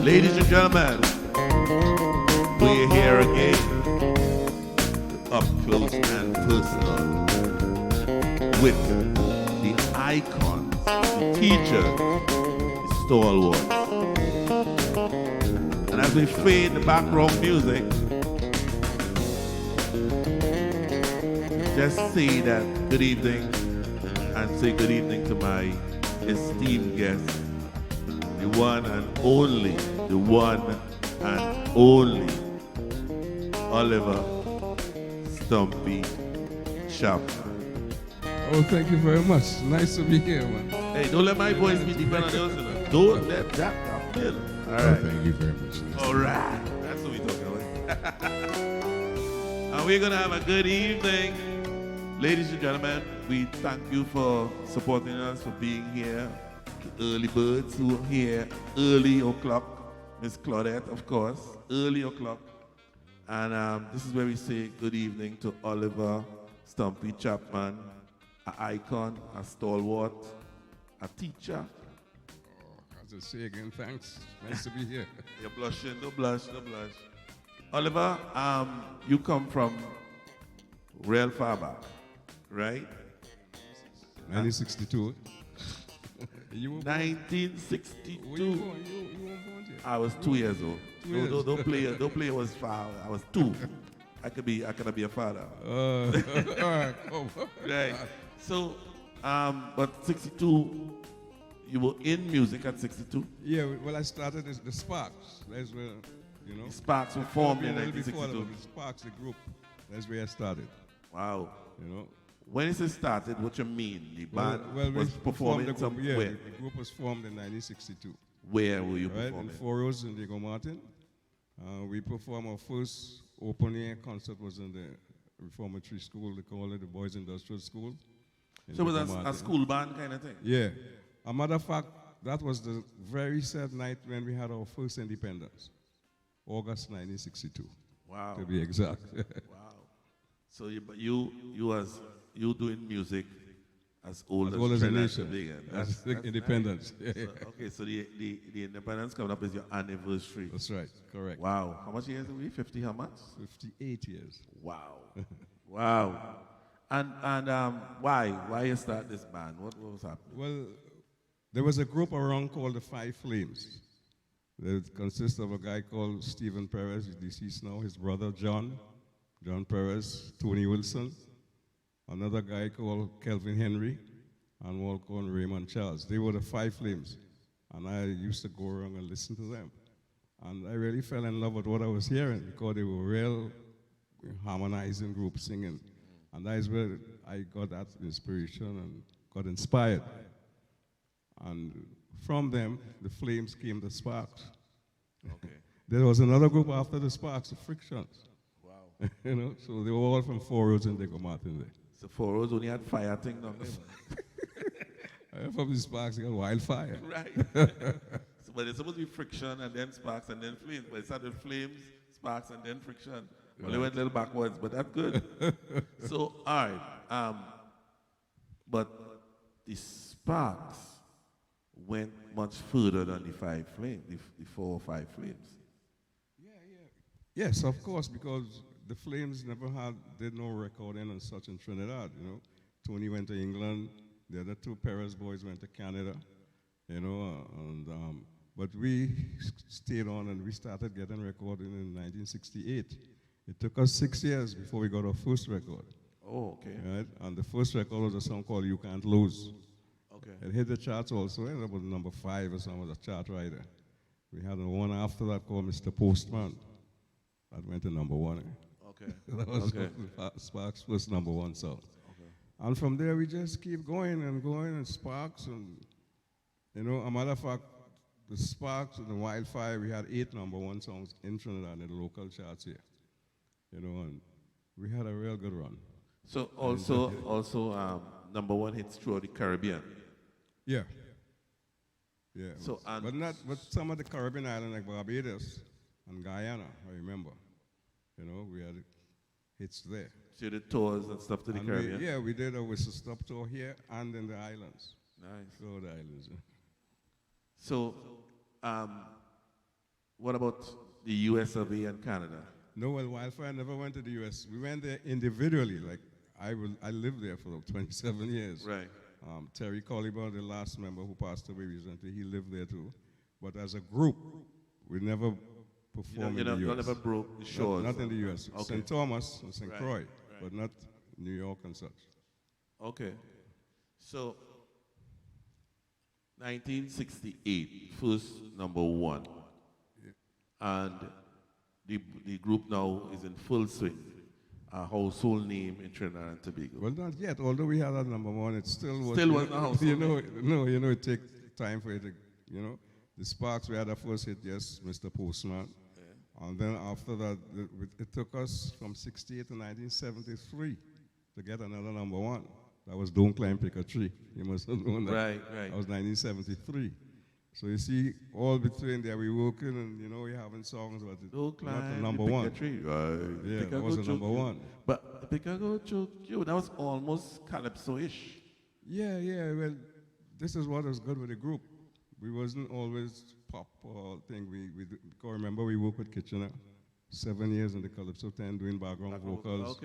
Ladies and gentlemen, we're here again, up close and personal, with the icons, the teachers, the stalwarts. And as we fade the background music, just say that good evening and say good evening to my esteemed guest, the one and only, Oliver Stumpy Chapman. Oh, thank you very much. Nice to be here, man. Hey, don't let my voice be dependent on yours. Don't let that happen. All right. Oh, thank you very much. Nice all right. That's what we're talking about. And we're going to have a good evening. Ladies and gentlemen, we thank you for supporting us, for being here. The early birds who are here early o'clock. Miss Claudette, of course, early o'clock. And this is where we say good evening to Oliver Stumpy Chapman, an icon, a stalwart, a teacher. Oh, I'll just say again, thanks. Nice to be here. You're blushing, don't blush, don't blush. Oliver, you come from real far back, right? 1962. You were 1962. born? You weren't born yet. I was 2 years old. Don't play it was far. I was 2. I could be a father. All right, come on. Right. So, but 62, you were in music at 62? Yeah, well, I started the Sparks. That's where, you know. The Sparks were formed in Before that, 1962. the Sparks, the group. That's where I started. Wow. You know. When it started, what you mean? The band Well, was we performing formed the group, somewhere? yeah, the group was formed in 1962. Where were you Right, in performing? Four Roses in Diego Martin. We performed our first open air concert was in the Reformatory School, they call it the Boys Industrial School. So it was a school band kind of thing? Yeah. A matter of fact, that was the very sad night when we had our first independence. August 1962. Wow. To be exact. Wow. So you doing music as old As as a Trinidad nation. and Tobago. That's independence. Nice. Okay, so the independence coming up is your anniversary. That's right, correct. Wow. How much years are we? 50 how much? 58 years. Wow. Wow. And why you start this band? What was happening? Well, there was a group around called the Five Flames. It consists of a guy called Stephen Perez, he's deceased now, his brother John Perez, Tony Wilson, another guy called Kelvin Henry, and one called Raymond Charles. They were the Five Flames, and I used to go around and listen to them. And I really fell in love with what I was hearing because they were real harmonizing group singing. And that is where I got that inspiration and got inspired. And from them, the Flames came the Sparks. Okay. There was another group after the Sparks, the Frictions. Wow. You know, so they were all from Four Roads and Deco Martin there. So Four Roads only had fire thing now. From the Sparks, they got Wildfire. Right. So, but it's supposed to be Friction and then Sparks and then Flames. But it started Flames, Sparks, and then Friction. Well, they went a little backwards, but that's good. So, all right. But the Sparks went much further than the Five Flames, the 4 or 5 Flames. Yes, of course, because the Flames never did no recording and such in Trinidad, you know. Tony went to England, the other two Perez boys went to Canada, you know, but we stayed on and we started getting recording in 1968. It took us 6 years before we got our first record. Oh, okay. Right? And the first record was a song called You Can't Lose. Okay. It hit the charts also, it was number 5 or something, was a chart rider. We had one after that called Mr. Postman. That went to number 1. Okay. That was Sparks' first number 1 song. Okay. And from there we just keep going and Sparks and, you know, a matter of fact, the Sparks and the Wildfire, we had 8 number 1 songs in Trinidad in the local charts here. You know, and we had a real good run. So also number 1 hits throughout the Caribbean. Yeah. Yeah. So but some of the Caribbean islands like Barbados and Guyana, I remember. You know, we had hits there. So you did tours and stuff to the Caribbean? We did a whistle stop tour here and in the islands. Nice. So the islands. So, what about the US of A and Canada? No, well, Wildfire never went to the US. We went there individually. Like I lived there for 27 years. Right. Terry Colliber, the last member who passed away recently, he lived there too. But as a group, we never performed in the US. You never broke the shores? Not in the US. Okay. St. Thomas and St. Right, Croix, right. but not New York and such. Okay. So, 1968, first number 1. Yeah. And the group now is in full swing. A household name in Trinidad and Tobago. Well, not yet. Although we had that number 1, it still was. Still wasn't a household name. It takes time for it to, you know. The Sparks, we had our first hit, yes, Mr. Postman. Yeah. And then after that, it took us from 68 to 1973 to get another number 1. That was Don't Climb Pick a Tree. You must have known that. Right. That was 1973. So you see, all between there, we working and, you know, we having songs, but it's not the number 1. Pick a tree. Right. Yeah, that was the number 1. But Pick a Go Choke You, that was almost calypso-ish. Yeah, well, this is what was good with the group. We wasn't always pop or thing. Because remember, we worked with Kitchener 7 years in the Calypso 10 doing background vocals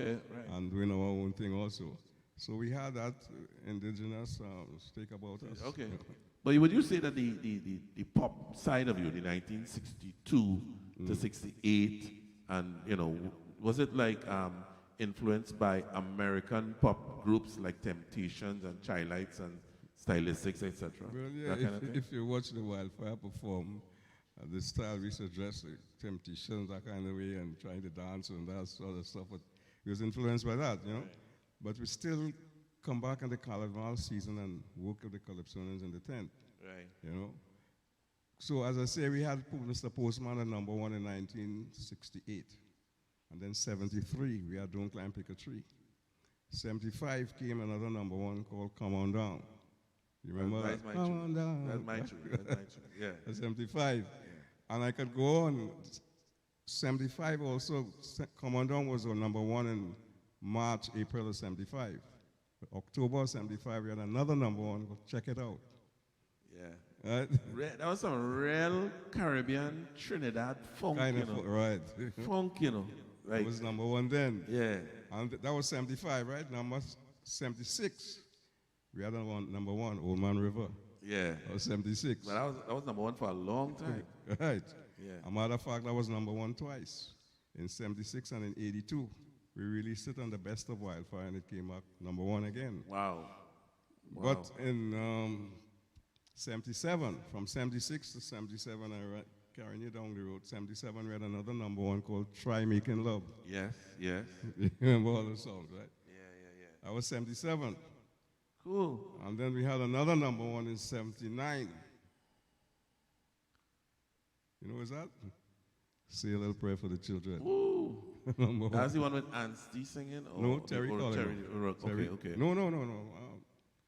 and doing our own thing also. So we had that indigenous stick about us. Okay. But would you say that the pop side of you, the 1962 to 68, and, you know, was it like influenced by American pop groups like Temptations and Childlights and Stylistics, etc.? Well, yeah, if you watch the Wildfire perform, the style we used to dress, like Temptations, that kind of way, and trying to dance and that sort of stuff, but it was influenced by that, you know? Right. But we still come back in the carnival season and work with the Calypsonians in the tent. Right. You know? So as I say, we had Mr. Postman at number 1 in 1968. And then 73, we had Don't Climb Pick a Tree. 75 came another number 1 called Come On Down. You remember that? Come on down. That's my tune. Yeah. 75. Yeah. And I could go on. 75 also, Come On Down was on number 1 in March, April of 75. October of 75, we had another number 1 called Check It Out. Yeah. Right? That was some real Caribbean Trinidad funk, kind of, right. Funk, you know. Right. That was number 1 then. Yeah. And that was 75, right? Number 76, we had number 1, Old Man River. Yeah. That was 76. But that was number one for a long time. Right. Yeah. A matter of fact, that was number one twice. In 76 and in 82. We released it on the Best of Wildfire, and it came out number one again. Wow. But in 77, from 76 to 77, carrying you down the road, 77, we had another number one called Try Making Love. Yes, yes. You remember all the songs, right? Yeah. That was 77. Cool. And then we had another number one in 79. You know what's that? Say a little prayer for the children. Ooh. Number That's the one with Anstey singing? Or, no, Terry or Collier. Terry. Okay. No.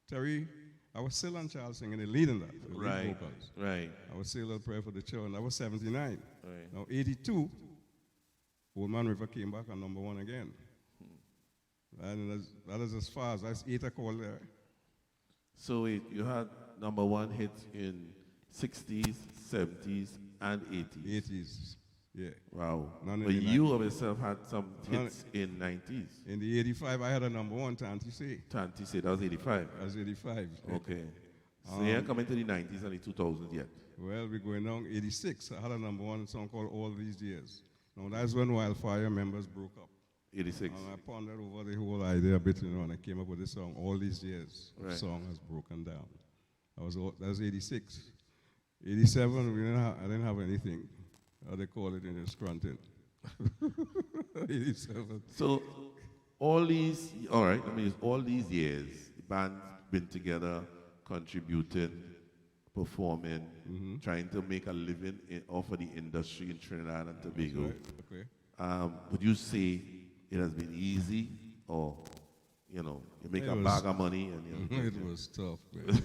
Terry, I was still on Charles singing the lead in that. The lead Right. vocals. Right. I was say a little prayer for the children. That was 79. Right. Now 82, Old Man River came back on number one again. And that is as far as that's 8 o'clock there. So you had number one hits in 60s, 70s, and 80s. 80s, yeah. Wow. None in But the you of yourself had some hits in 90s. In the 85, I had a number one, Tanti Say. Tanti said that was 85. That was 85. Okay. So you ain't coming to the 90s and the 2000s yet. Well, we're going down 86. I had a number one song called All These Years. Now, that's when Wildfire members broke up. 86. And I pondered over the whole idea a bit, and I came up with this song, All These Years. Right. The song has broken down. That was 86. 87, I didn't have anything. How they call it in the Scranton. 87. So all these years, the band's been together, contributing, performing, trying to make a living off of the industry in Trinidad and Tobago. Right. Okay. Would you say it has been easy, or you make It a was- bag of money and It was tough, man.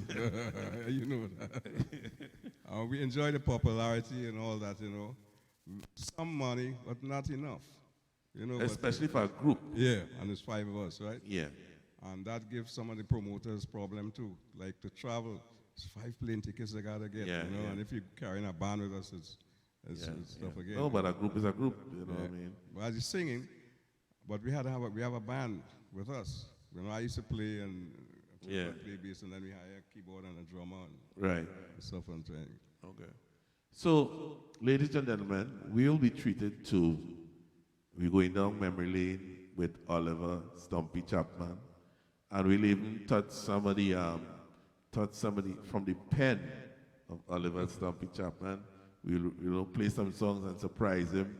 You know that. We enjoy the popularity and all that, Some money, but not enough. especially for a group. Yeah, and it's 5 of us, right? Yeah. And that gives some of the promoters problem too. Like to travel, it's 5 plane tickets they gotta get, Yeah, yeah. And if you're carrying a band with us, it's stuff again. No, but a group is a group. You know what I mean? Well, I was singing, but we have a band with us. I used to play and Yeah. play bass, and then we hire a keyboard and a drummer and Right. stuff and thing. Okay. So, ladies and gentlemen, we'll be treated to. We're going down memory lane with Oliver Stumpy Chapman, and we'll even touch somebody from the pen of Oliver Stumpy Chapman. We'll play some songs and surprise him.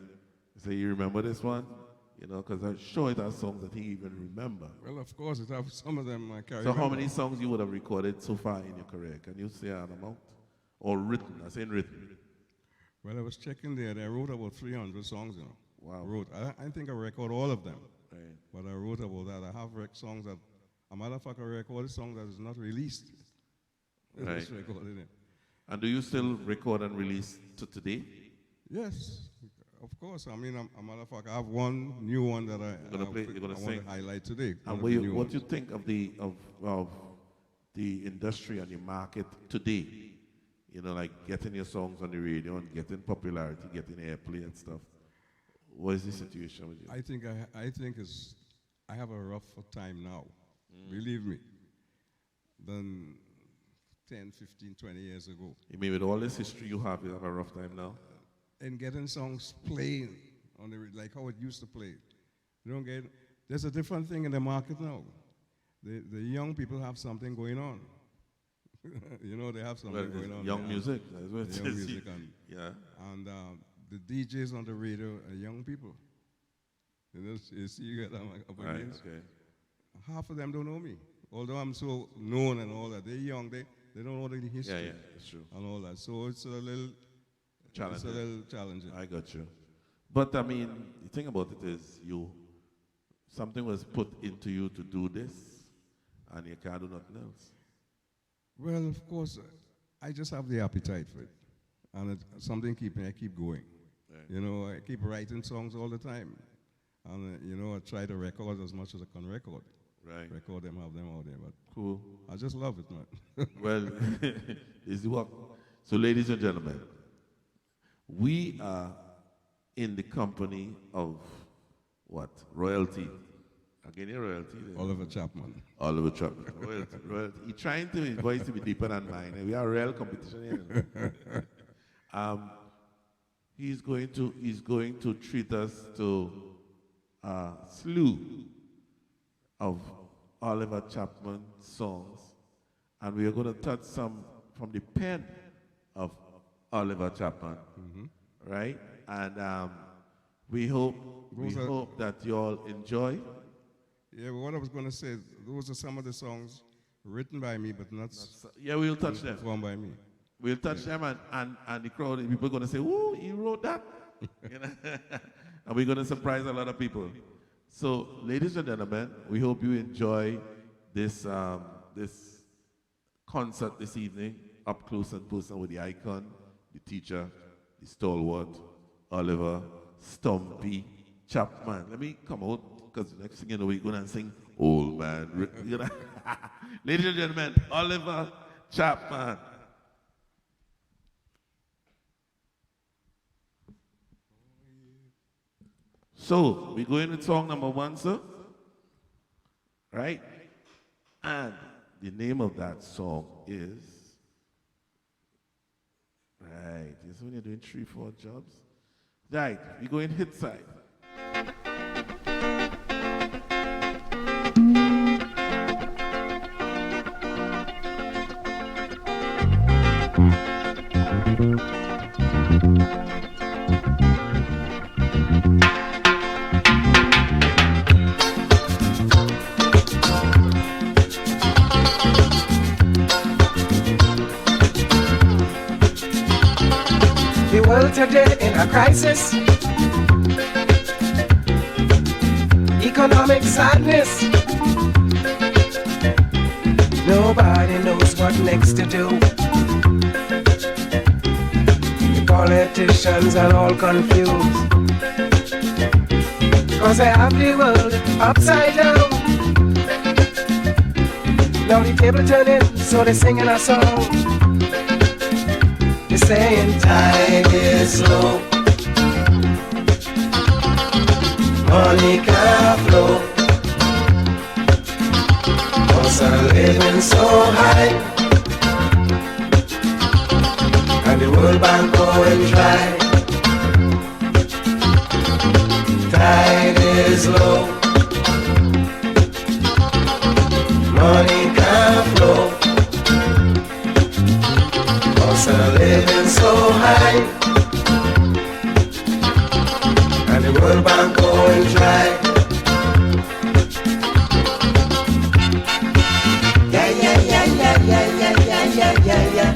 Say, you remember this one? Because I'm sure it has songs that he even remember. Well, of course, it have some of them I carry. So how many songs you would have recorded so far in your career? Can you say an amount? Or written? I say written. Well, I was checking there. I wrote about 300 songs, Wow. I think I record all of them. Right. But I wrote about that. I have songs that, a matter of fact, I recorded a song that is not released. Right. Just recorded it. And do you still record and release to today? Yes, of course. I mean, a matter of fact, I have one new one that I You're gonna want sing? to highlight today. And one of the new what ones. do you think of the industry and the market today? Like getting your songs on the radio and getting popularity, getting airplay and stuff. What is the situation with you? I think I have a rougher time now, believe me, than 10, 15, 20 years ago. You mean with all this history you have a rough time now? And getting songs playing on like how it used to play. There's a different thing in the market now. The young people have something going on. They have something going on. Young music. That's what it Young is. music and Yeah. And the DJs on the radio are young people. You see, you get them up Right, against. okay. Half of them don't know me. Although I'm so known and all that, they're young. They don't know the history. Yeah, it's true. And all that. So it's a little challenging. I got you. But I mean, the thing about it is something was put into you to do this, and you can't do nothing else. Well, of course, I just have the appetite for it. And something I keep going. Right. I keep writing songs all the time. And, I try to record as much as I can record. Right. Record them, have them out there. But Cool. I just love it, man. Well, is the work. So, ladies and gentlemen, we are in the company of what? Royalty. Again, your royalty. Oliver Chapman. Oliver Chapman. Royalty. He's trying to his voice to be deeper than mine. We are real competition here. He's going to treat us to a slew of Oliver Chapman songs, and we are going to touch some from the pen of Oliver Chapman, right? And we hope that you all enjoy. Yeah, well, what I was going to say, those are some of the songs written by me, but not yeah, we'll touch them. Performed by me. We'll touch them, and the crowd, people are going to say, "Ooh, he wrote that," you know? And we're going to surprise a lot of people. So, ladies and gentlemen, we hope you enjoy this this concert this evening, up close and personal with the icon, the teacher, the stalwart, Oliver Stumpy Chapman. Let me come out, because the next thing you know, we're going to sing Old Man. You know? Ladies and gentlemen, Oliver Chapman. So, we go into song number 1, sir. Right? And the name of that song is... Right. This is when you're doing 3-4 jobs. Right. We go in hit side. The world today in a crisis, economic sadness. Nobody knows what next to do. The politicians are all confused, cause they have the world upside down. Now the table turning, so they're singing a song. They're saying time is low, money can't flow, costs are living so high, and the World Bank going dry. Tide is low, money can't flow, costs are living so high, and the World Bank going dry. Yeah, yeah, yeah, yeah, yeah, yeah, yeah, yeah, yeah.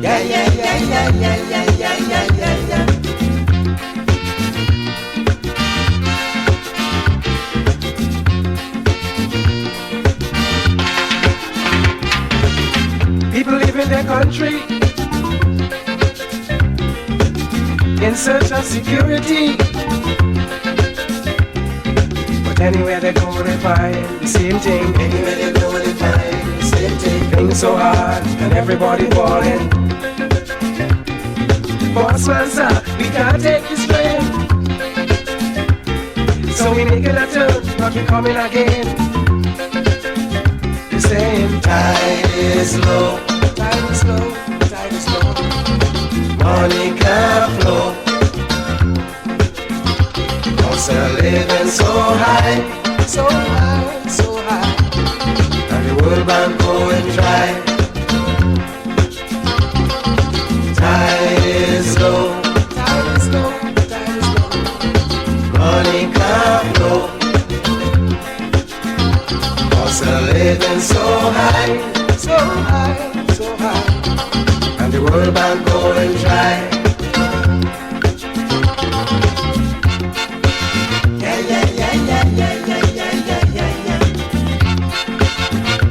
Yeah, yeah, yeah, yeah, yeah, yeah, yeah, yeah, yeah, yeah. People live in their country in search of security, but anywhere they go they find the same thing. Anywhere they go they find the same thing. Things so hard and everybody falling. Boss man, sir, we can't take this train, so we make it a turn, but we coming again. They're saying tide is low, tide is low, tide is low, money can't flow, costs are living so high, so high, so high, and the World Bank going dry. Tide is low, tide is low, tide is low, money can't flow, costs are living so high, so high, so high, and the World Bank going dry. Yeah, yeah, yeah, yeah, yeah, yeah, yeah, yeah, yeah.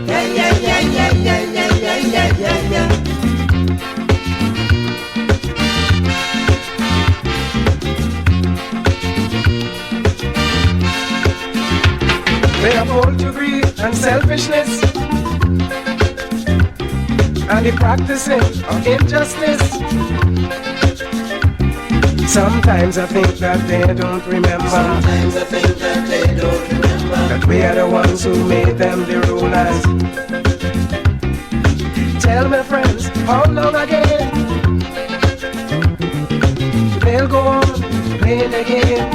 Yeah, yeah, yeah, yeah, yeah, yeah, yeah, yeah, yeah, yeah. They uphold to greed and selfishness, and the practicing of injustice. Sometimes I think that they don't remember. Sometimes I think that they don't remember that we are the ones who made them the rulers. Tell my friends, how long again? They'll go on playing again.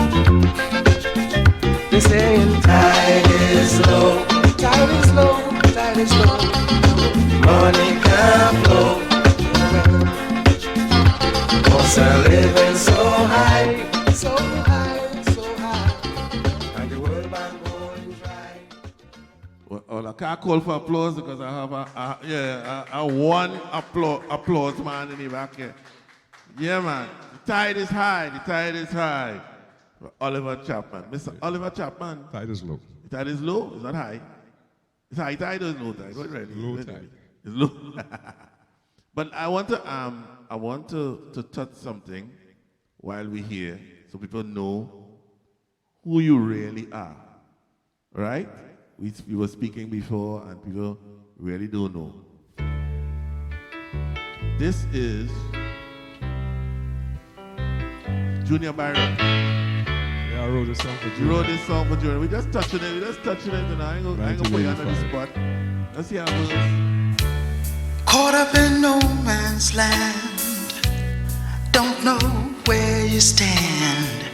They're saying tide is low, tide is low, tide is low. Money can't flow. Costs are living so high, so high, so high. And the world man going dry. Well, I can't call for applause because I have a one applause man in the back here. Yeah, man. The tide is high. The tide is high. Oliver Chapman. Mr. Oliver Chapman. Tide is low. The tide is low. It's not high. It's high tide or low tide? What really? Low tide. It's low. But I want to touch something while we're here so people know who you really are. Right? We were speaking before and people really don't know. This is Junior Byron. Yeah, I wrote this song for You Junior. wrote this song for Junior. We're just touching it. And I ain't gonna put you under the spot. Let's see how it goes. Caught up in no man's land, don't know where you stand.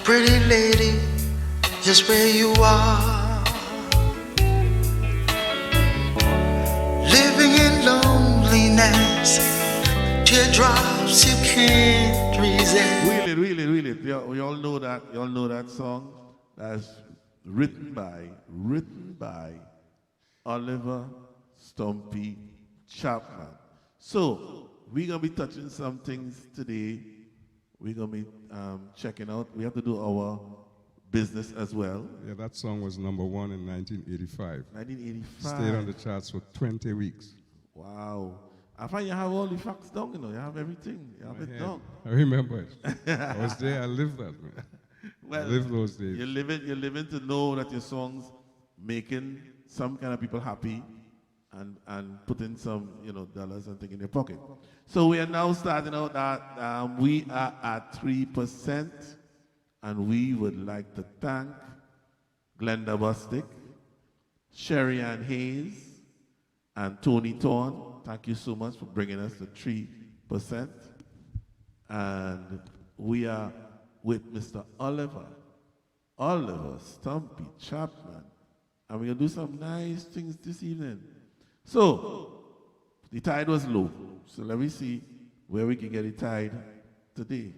Pretty lady, just where you are. Living in loneliness, teardrops you can't resist. Really. We all know that. You all know that song. That's written by Oliver Stumpy Chapman. So we're gonna be touching some things today. We're gonna be checking out. We have to do our business as well. Yeah, that song was number 1 in 1985. 1985. Stayed on the charts for 20 weeks. Wow. I find you have all the facts down, you know. You have everything. You have it down. I remember it. I was there. I lived that, man. Well, I lived those days. You're living to know that your songs making some kind of people happy and putting some, dollars and things in your pocket. So we are now starting out that we are at 3%, and we would like to thank Glenda Bostick, Sherry Ann Hayes, and Tony Thorne. Thank you so much for bringing us to 3%. And we are with Mr. Oliver Stumpy Chapman. And we're going to do some nice things this evening. So, the tide was low. So let me see where we can get the tide today,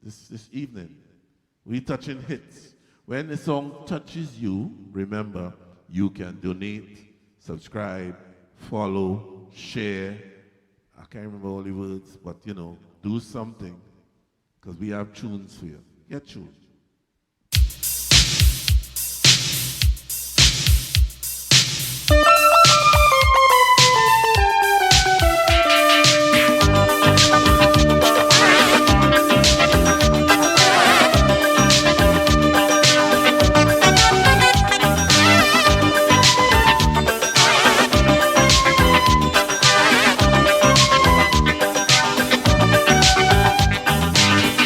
this evening. We're touching hits. When the song touches you, remember, you can donate, subscribe, follow, share. I can't remember all the words, but do something because we have tunes for you. Get tuned.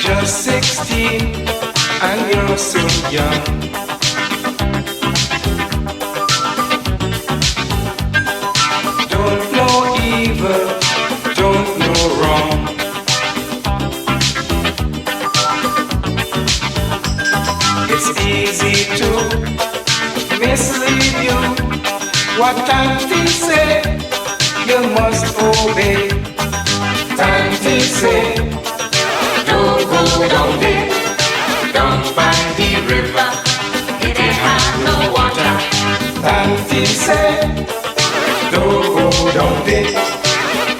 Just 16 and you're so young. Don't know evil, don't know wrong. It's easy to mislead you. What Tanti say, you must obey. Tanti say, don't go down there, down by the river. It ain't have no water. Tanti say, don't go down there,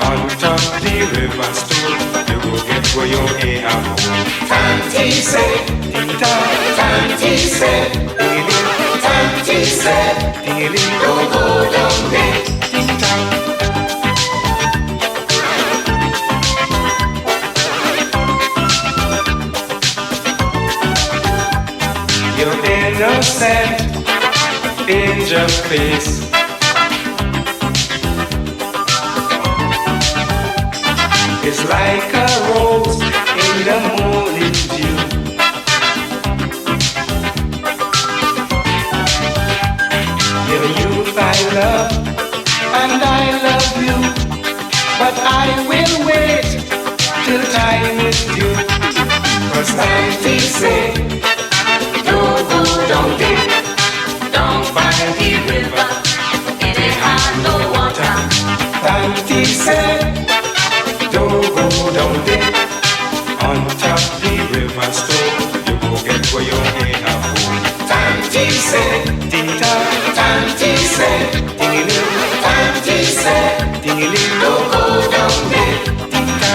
on top the river stool. You go get where you ain't have home. Tanti say, Tanti say, Tanti say, don't go down there. Your innocent angel face is like a rose in the moon. with you. Cause Tanti say, don't go down there, down by the river, it ain't had no water. Tanti say, don't go down there, on top the river store, you go get where you ain't have home. Tanti say, ding-ta, Tanti say, ding-a-ling, Tanti say, ding-a-ling, don't go down there, ding-ta.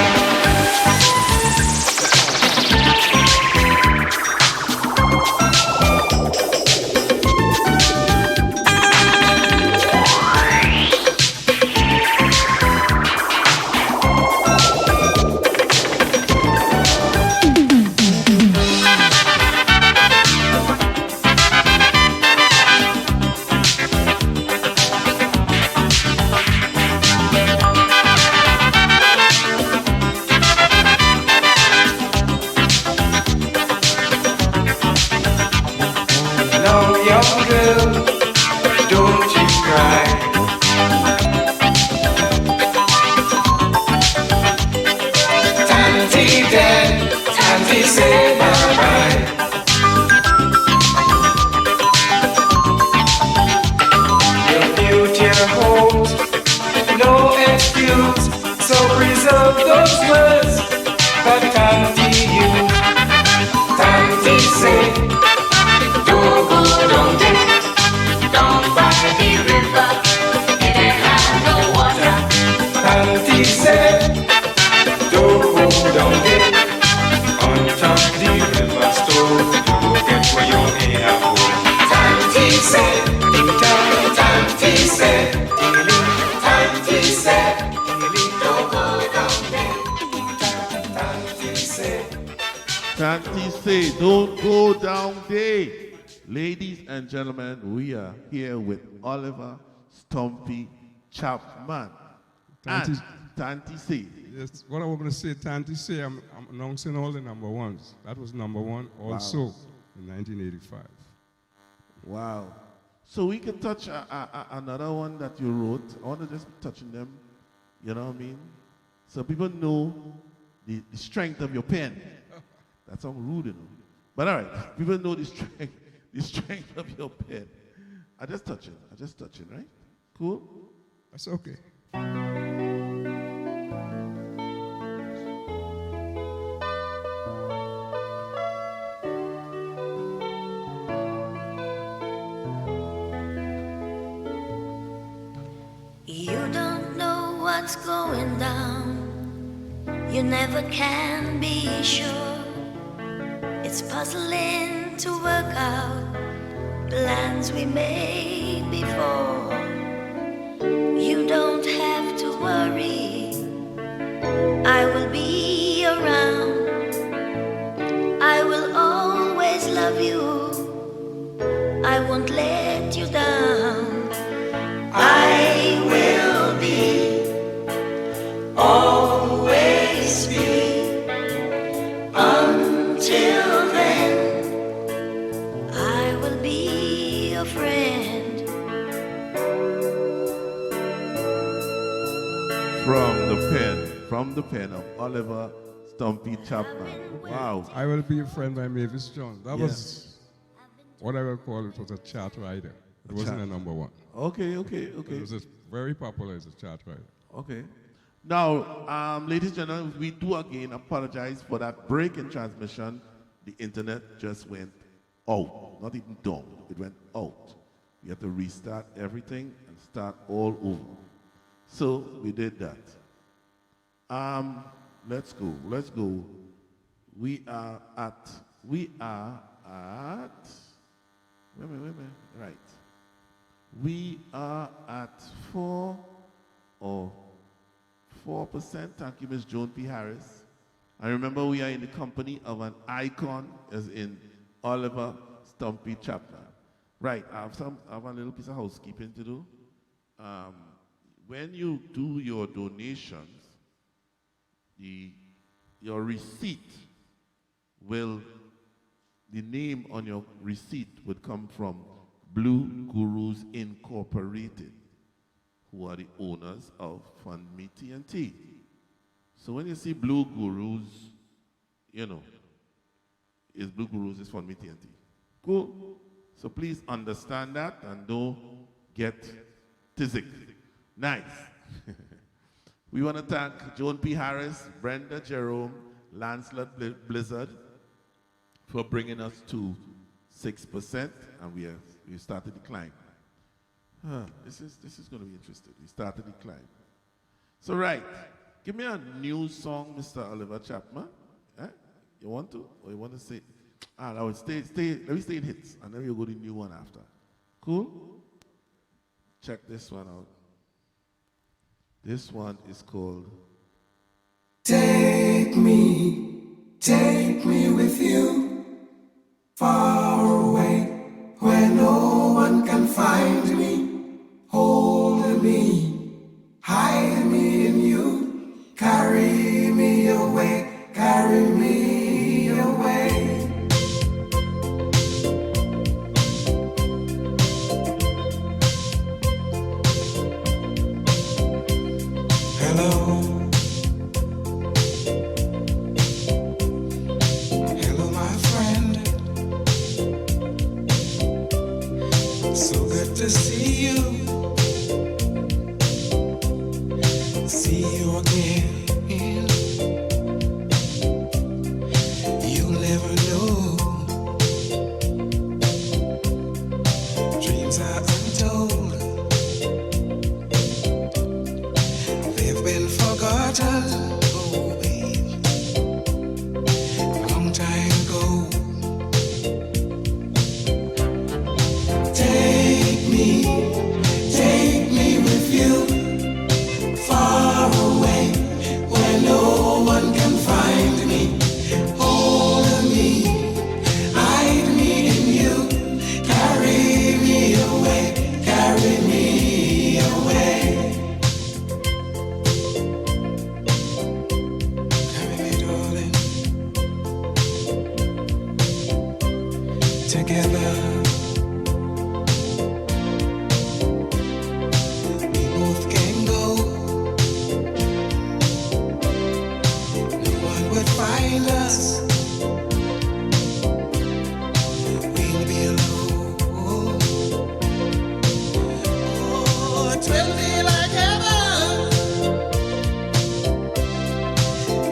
Tanti say, don't go down there. Ladies and gentlemen, we are here with Oliver Stumpy Chapman. And Tanti say. Yes, what I was going to say, Tanti say, I'm announcing all the number ones. That was number one also in 1985. Wow. So we can touch another one that you wrote. I want to just be touching them, you know what I mean? So people know the strength of your pen. That sounds rude, you know. But all right, people know the strength of your pen. I just touch it, right? Cool? That's okay. You don't know what's going down. You never can be sure. It's puzzling to work out plans we made before. You don't have to worry, I will be around. I will always love you, I won't let you down. I will be, always be, until then, I will be a friend. From the pen of Oliver Stumpy Chapman. Wow. I Will Be a Friend by Mavis Jones. That was what I will call it was a chart rider. It wasn't a number one. Okay. It was very popular as a chart rider. Okay. Now, ladies and gentlemen, we do again apologize for that break in transmission. The internet just went out. Not even down. It went out. We had to restart everything and start all over. So we did that. Let's go. We are at, wait a minute, right. We are at 4%. Thank you, Ms. Joan P. Harris. And remember, we are in the company of an icon, as in Oliver Stumpy Chapman. Right, I have a little piece of housekeeping to do. When you do your donations, your receipt will, the name on your receipt would come from Blue Gurus Incorporated, who are the owners of Fund Me TNT. So when you see Blue Gurus, you know, is Blue Gurus is for me TNT. Cool? So please understand that and don't get tizzy. Nice. We want to thank Joan P. Harris, Brenda Jerome, Lancelot Blizzard for bringing us to 6%, and we started to climb. This is going to be interesting. We started to climb. So right, give me a new song, Mr. Oliver Chapman. You want to? Or you want to say? I would stay. Let me stay in hits, and then we'll go to the new one after. Cool? Check this one out. This one is called Take me with you, far away, where no one can find me. Hold me, hide me in you, carry me away, carry me away. Hello. Hello, my friend. So good to see you. See you again. You'll never know. Dreams are untold. They've been forgotten, oh babe, long time ago. Take me with you, far away, where no one can find me. Hold me, hide me in you, carry me away, carry me away. Together, we both can go. No one would find us. We'll be alone. Oh, it will be like heaven.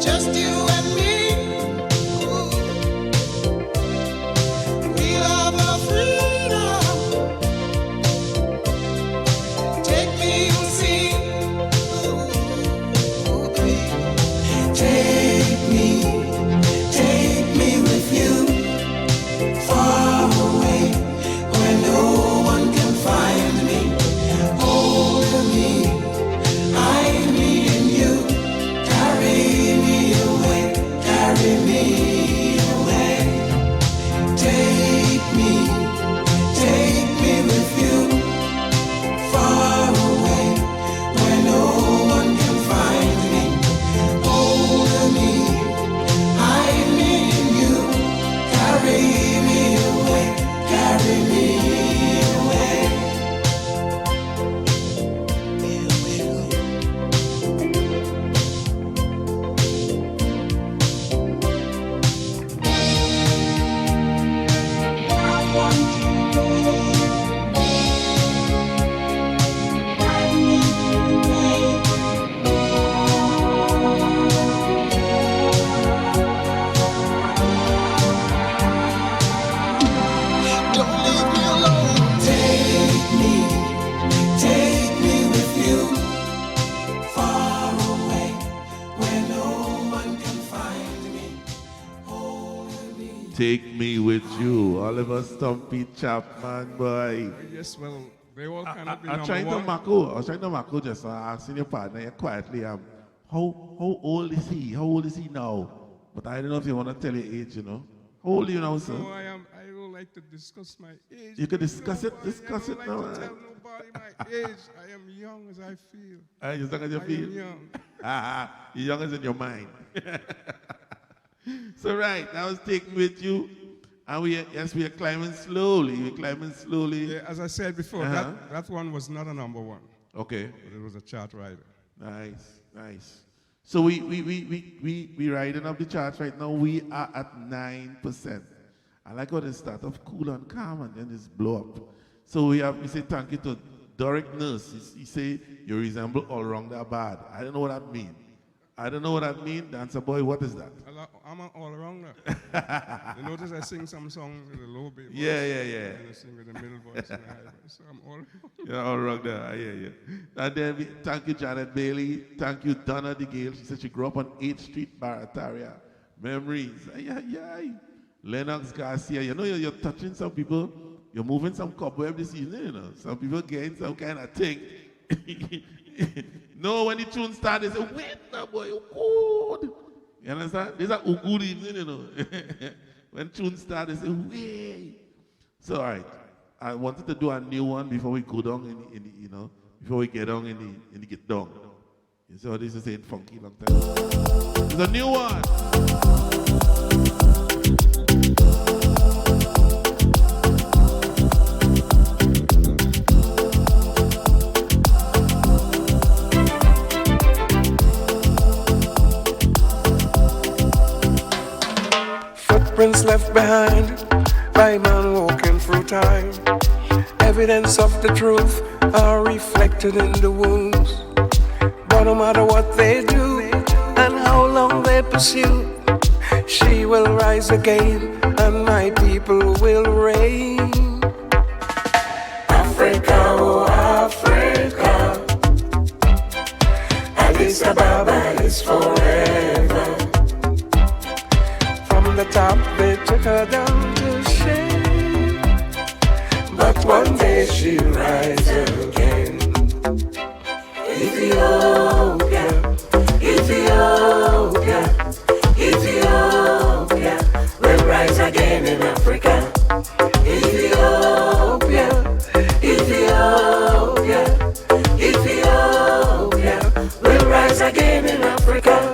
Just you and me. We love our freedom. Take me, you'll see. Oh, baby. Take me with you, far away, where no one can find me. Hold me, hide me in you, carry me away, carry me away. Take me with you, far away, where no one can find me. Hold me, hide me in you, carry me away, carry me away. Here we go. Don't leave me alone. Take me with you, far away, where no one can find me. Hold me. Take Me With You, Oliver Stumpy Chapman, boy. Yes, well, they all cannot be I'm number trying to one. Marco. I was trying to Marco just asking your partner here quietly. How old is he? How old is he now? But I don't know if you want to tell your age, you know. How old are you now, sir? No, I don't like to discuss my age. You can discuss it I now. don't like to tell nobody my age. I am young as I feel. As long as you I feel. am young. You're young as in your mind. So right, that was Take Me With You. And we are climbing slowly. We're climbing slowly. Yeah, as I said before, that one was not a number one, Okay. but it was a chart rider. Nice, nice. So we riding up the charts right now. We are at 9%. I like how they start off cool and calm and then just blow up. So we say thank you to Doric Nurse. He say you resemble all wrong that bad. I don't know what that means. Dancer boy, what is that? I'm an all-rounder. You notice I sing some songs with a low bass voice. Yeah. And I sing with a middle voice and a high voice. So I'm all You're all wrounder. I hear you. And then thank you, Janet Bailey. Thank you, Donna DeGale. She said she grew up on 8th Street, Barataria. Memories. Ay. Lennox Garcia. You know, you're touching some people. You're moving some cobweb this evening, you know. Some people getting some kind of thing. No, when the tune starts, they say, wait now, boy, you good. You understand? These are good evening, you know. When tune starts, they say, wait. So, all right. I wanted to do a new one before we go down before we get down in the get down. You see what this is saying funky long time. It's a new one. Footprints left behind by man walking through time. Evidence of the truth are reflected in the wounds. But no matter what they do and how long they pursue, she will rise again and my people will reign. Africa, oh Africa, Addis Ababa is forever. From the top they took her down to shame, but one day she'll rise again. Ethiopia, Ethiopia, Ethiopia will rise again in Africa. Ethiopia, Ethiopia, Ethiopia will rise again in Africa.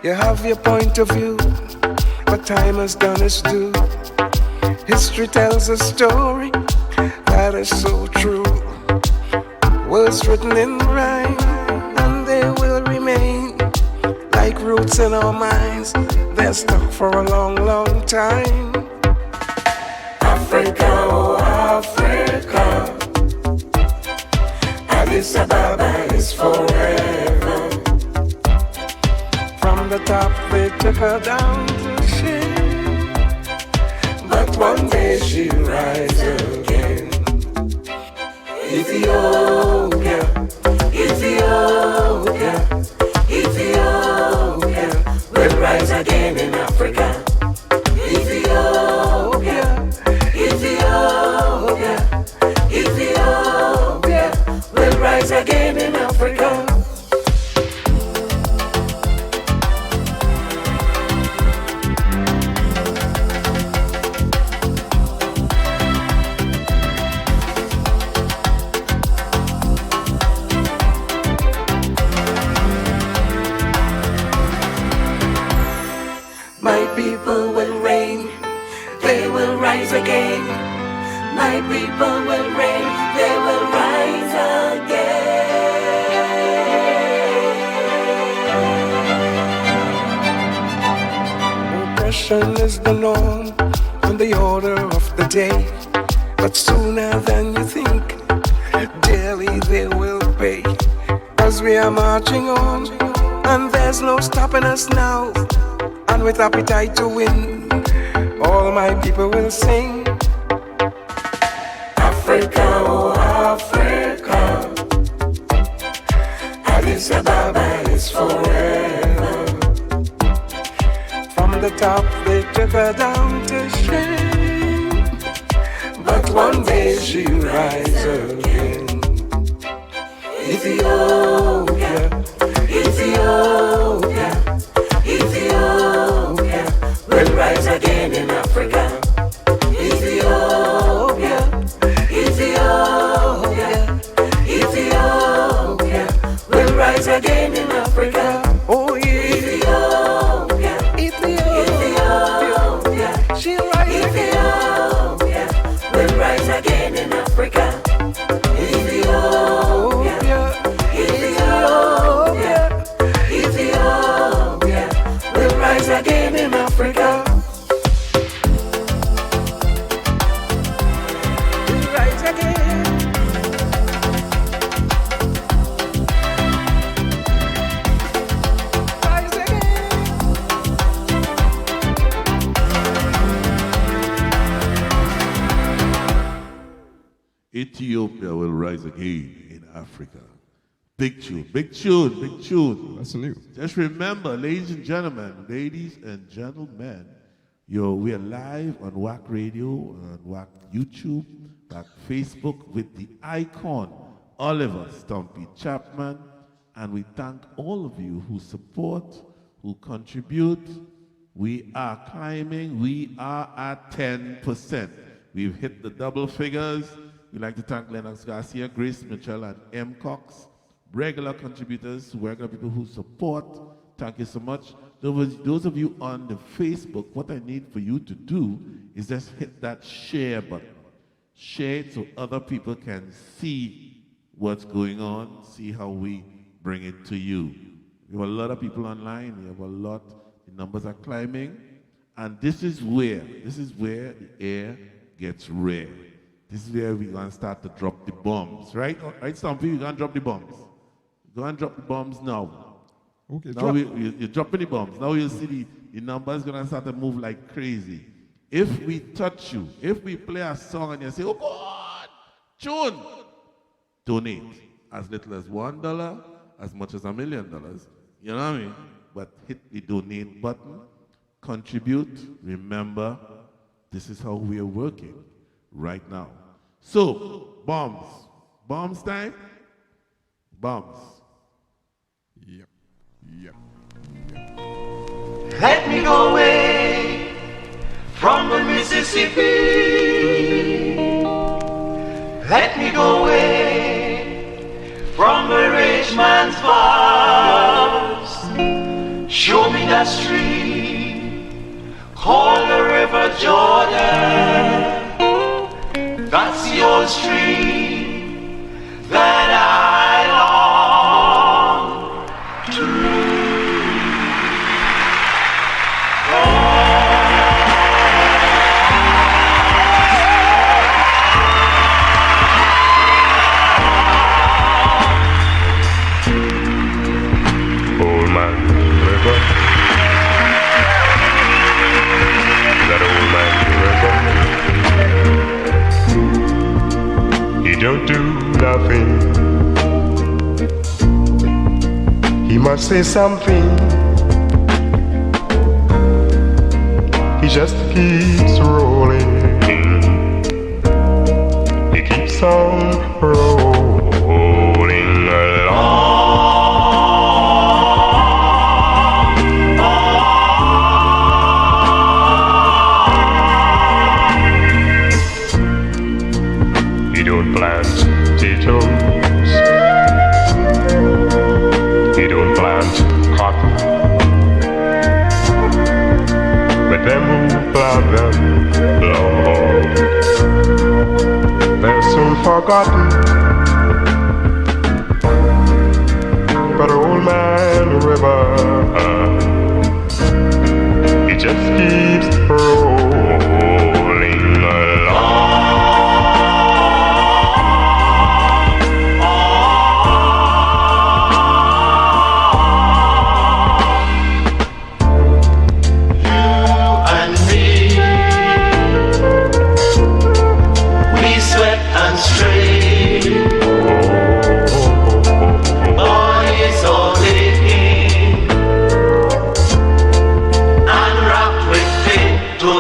You have your point of view, but time has done its due. History tells a story that is so true. Words written in rhyme, and they will remain like roots in our minds. They're stuck for a long, long time. Africa, oh Africa, Addis Ababa is forever. From the top they took her down to shame, but one day she'll rise again. Ethiopia, Ethiopia, Ethiopia will rise again in Africa. Ethiopia, Ethiopia, Ethiopia will rise again in Africa. My people will reign, they will rise again. My people will reign, they will rise again. Oppression is the norm and the order of the day, but sooner than you think, daily they will pay. As we are marching on, and there's no stopping us now. And with appetite to win, all my people will sing. Africa, oh Africa, Addis Ababa is forever. From the top they took her down to shame, but one day she'll rise again. Ethiopia, Ethiopia, Ethiopia will rise again in Africa. Ethiopia, Ethiopia, Ethiopia. again in Africa. Oh yeah. Ethiopia. She'll rise again. Ethiopia will rise again in Africa. Ethiopia. Ethiopia. Ethiopia will rise again in Africa. We'll rise again. Rise again. Ethiopia will rise again in Africa. Big tune, big tune, big tune. That's new. Just remember, ladies and gentlemen, we are live on WACK Radio, on WACK YouTube, WACK Facebook with the icon, Oliver Stumpy Chapman. And we thank all of you who support, who contribute. We are climbing. We are at 10%. We've hit the double figures. We'd like to thank Lennox Garcia, Grace Mitchell, and M. Cox, regular contributors, regular people who support. Thank you so much. Those of you on the Facebook, what I need for you to do is just hit that share button. Share it so other people can see what's going on, see how we bring it to you. We have a lot of people online. We have a lot. The numbers are climbing. And this is where the air gets rare. This is where we're going to start to drop the bombs, right? Right, Stumpy? We're going to drop the bombs. Go and drop the bombs now. Okay, Now you're dropping the bombs. Now you'll see the numbers going to start to move like crazy. If we touch you, if we play a song and you say, oh God, June, donate as little as $1, as much as $1 million. You know what I mean? But hit the donate button, contribute. Remember, this is how we are working right now. So, bombs. Bombs time? Bombs. Yep. Let me go away from the Mississippi. Let me go away from the rich man's bars. Show me that stream called the River Jordan. That's your stream that I long to. Old man river, that old man river, he don't do nothing, he must say something, he just keeps rolling, he keeps on rolling along. He don't plant potatoes, he don't plant cotton, but them who plant them, Lord, they're soon forgotten. But old man river, he just keeps rolling along.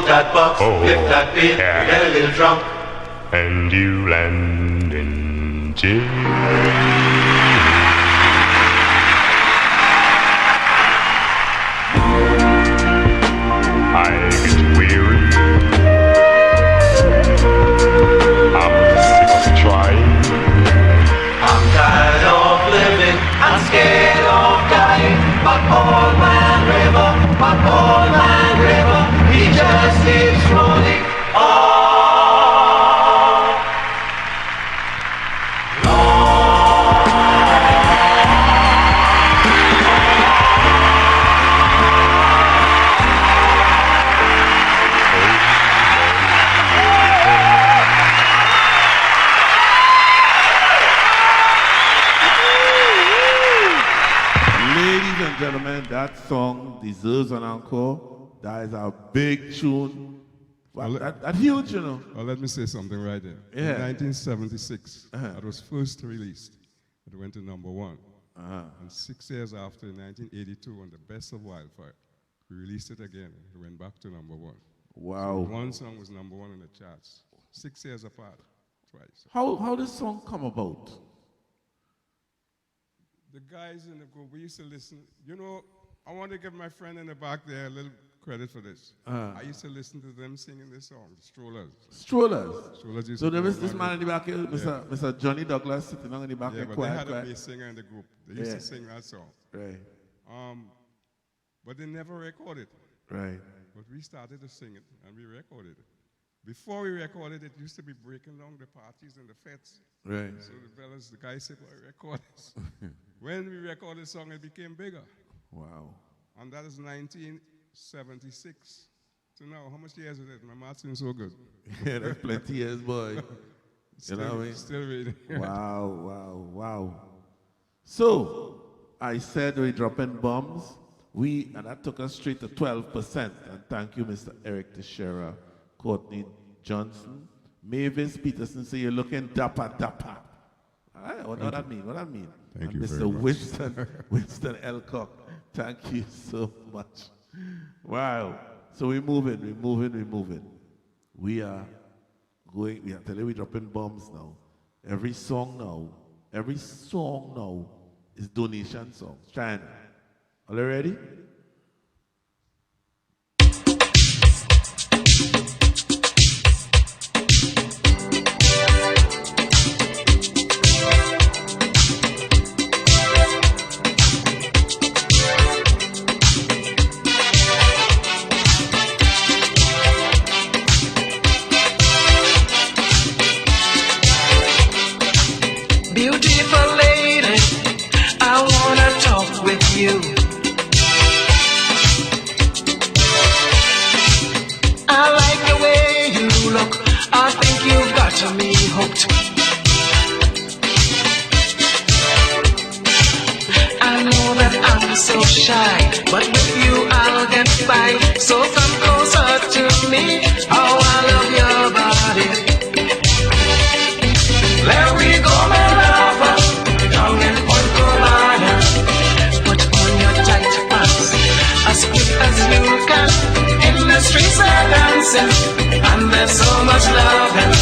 That box, lift that beat, yeah. get a little drunk, and you land in jail. I get weary, I'm sick of trying, I'm tired of living, I'm scared but old man river, he just keeps rolling on. Ladies and gentlemen, that song deserves an encore. That is a big tune. Wow, that's huge, you know. Well, let me say something right there. Yeah. In 1976, it was first released. It went to #1. And 6 years after, in 1982, on the Best of Wildfire, we released it again. It went back to #1. Wow. So one song was #1 in the charts. 6 years apart, twice. How did this song come about? The guys in the group, we used to listen. You know, I want to give my friend in the back there a little credit for this. I used to listen to them singing this song, Strollers. Strollers. Strollers used So to there go was this around man in the back here, Mr. Johnny Douglas, sitting on in the back Yeah, here, but quiet, they had a quiet. bass singer in the group. They used Yeah. to sing that song. Right, But they never recorded it. right. But we started to sing it, and we recorded it. Before we recorded it, used to be breaking down the parties and the fets. Right. So the fellas, the guy said, well, record this. When we recorded the song, it became bigger. Wow. And that is 1976 to now. How much years is it? My math's been so good. Yeah, that's plenty years, boy. You know what I mean? Still reading. Wow. So, I said we're dropping bombs. And that took us straight to 12%. And thank you, Mr. Eric Teixeira, Courtney Johnson, Mavis Peterson, say you're looking dapper. All right, what that mean? Thank and you Mr. very much. Winston Elcock, thank you so much. Wow. So we're moving. We are telling we're dropping bombs now. Every song now is donation songs. China. Are you ready? Beautiful lady, I wanna talk with you. I like the way you look, I think you've got me hooked. I know that I'm so shy, but with you I'll get by. So come closer to me, oh I love your body. There we go, my lover, down in Point Colada. Put on your tight pants, as quick as you can. In the streets they're dancing, and there's so much loving.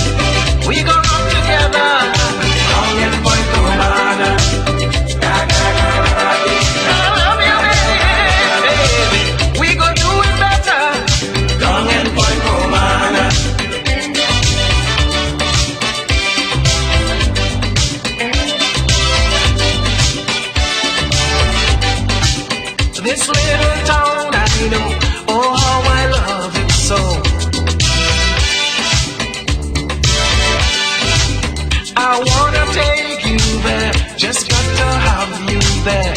We go up together, down in Point Colada. I love you, baby. We go do it better, down in Point Colada. This little town I know, oh how I love it so. I wanna take you there, just got to have you there.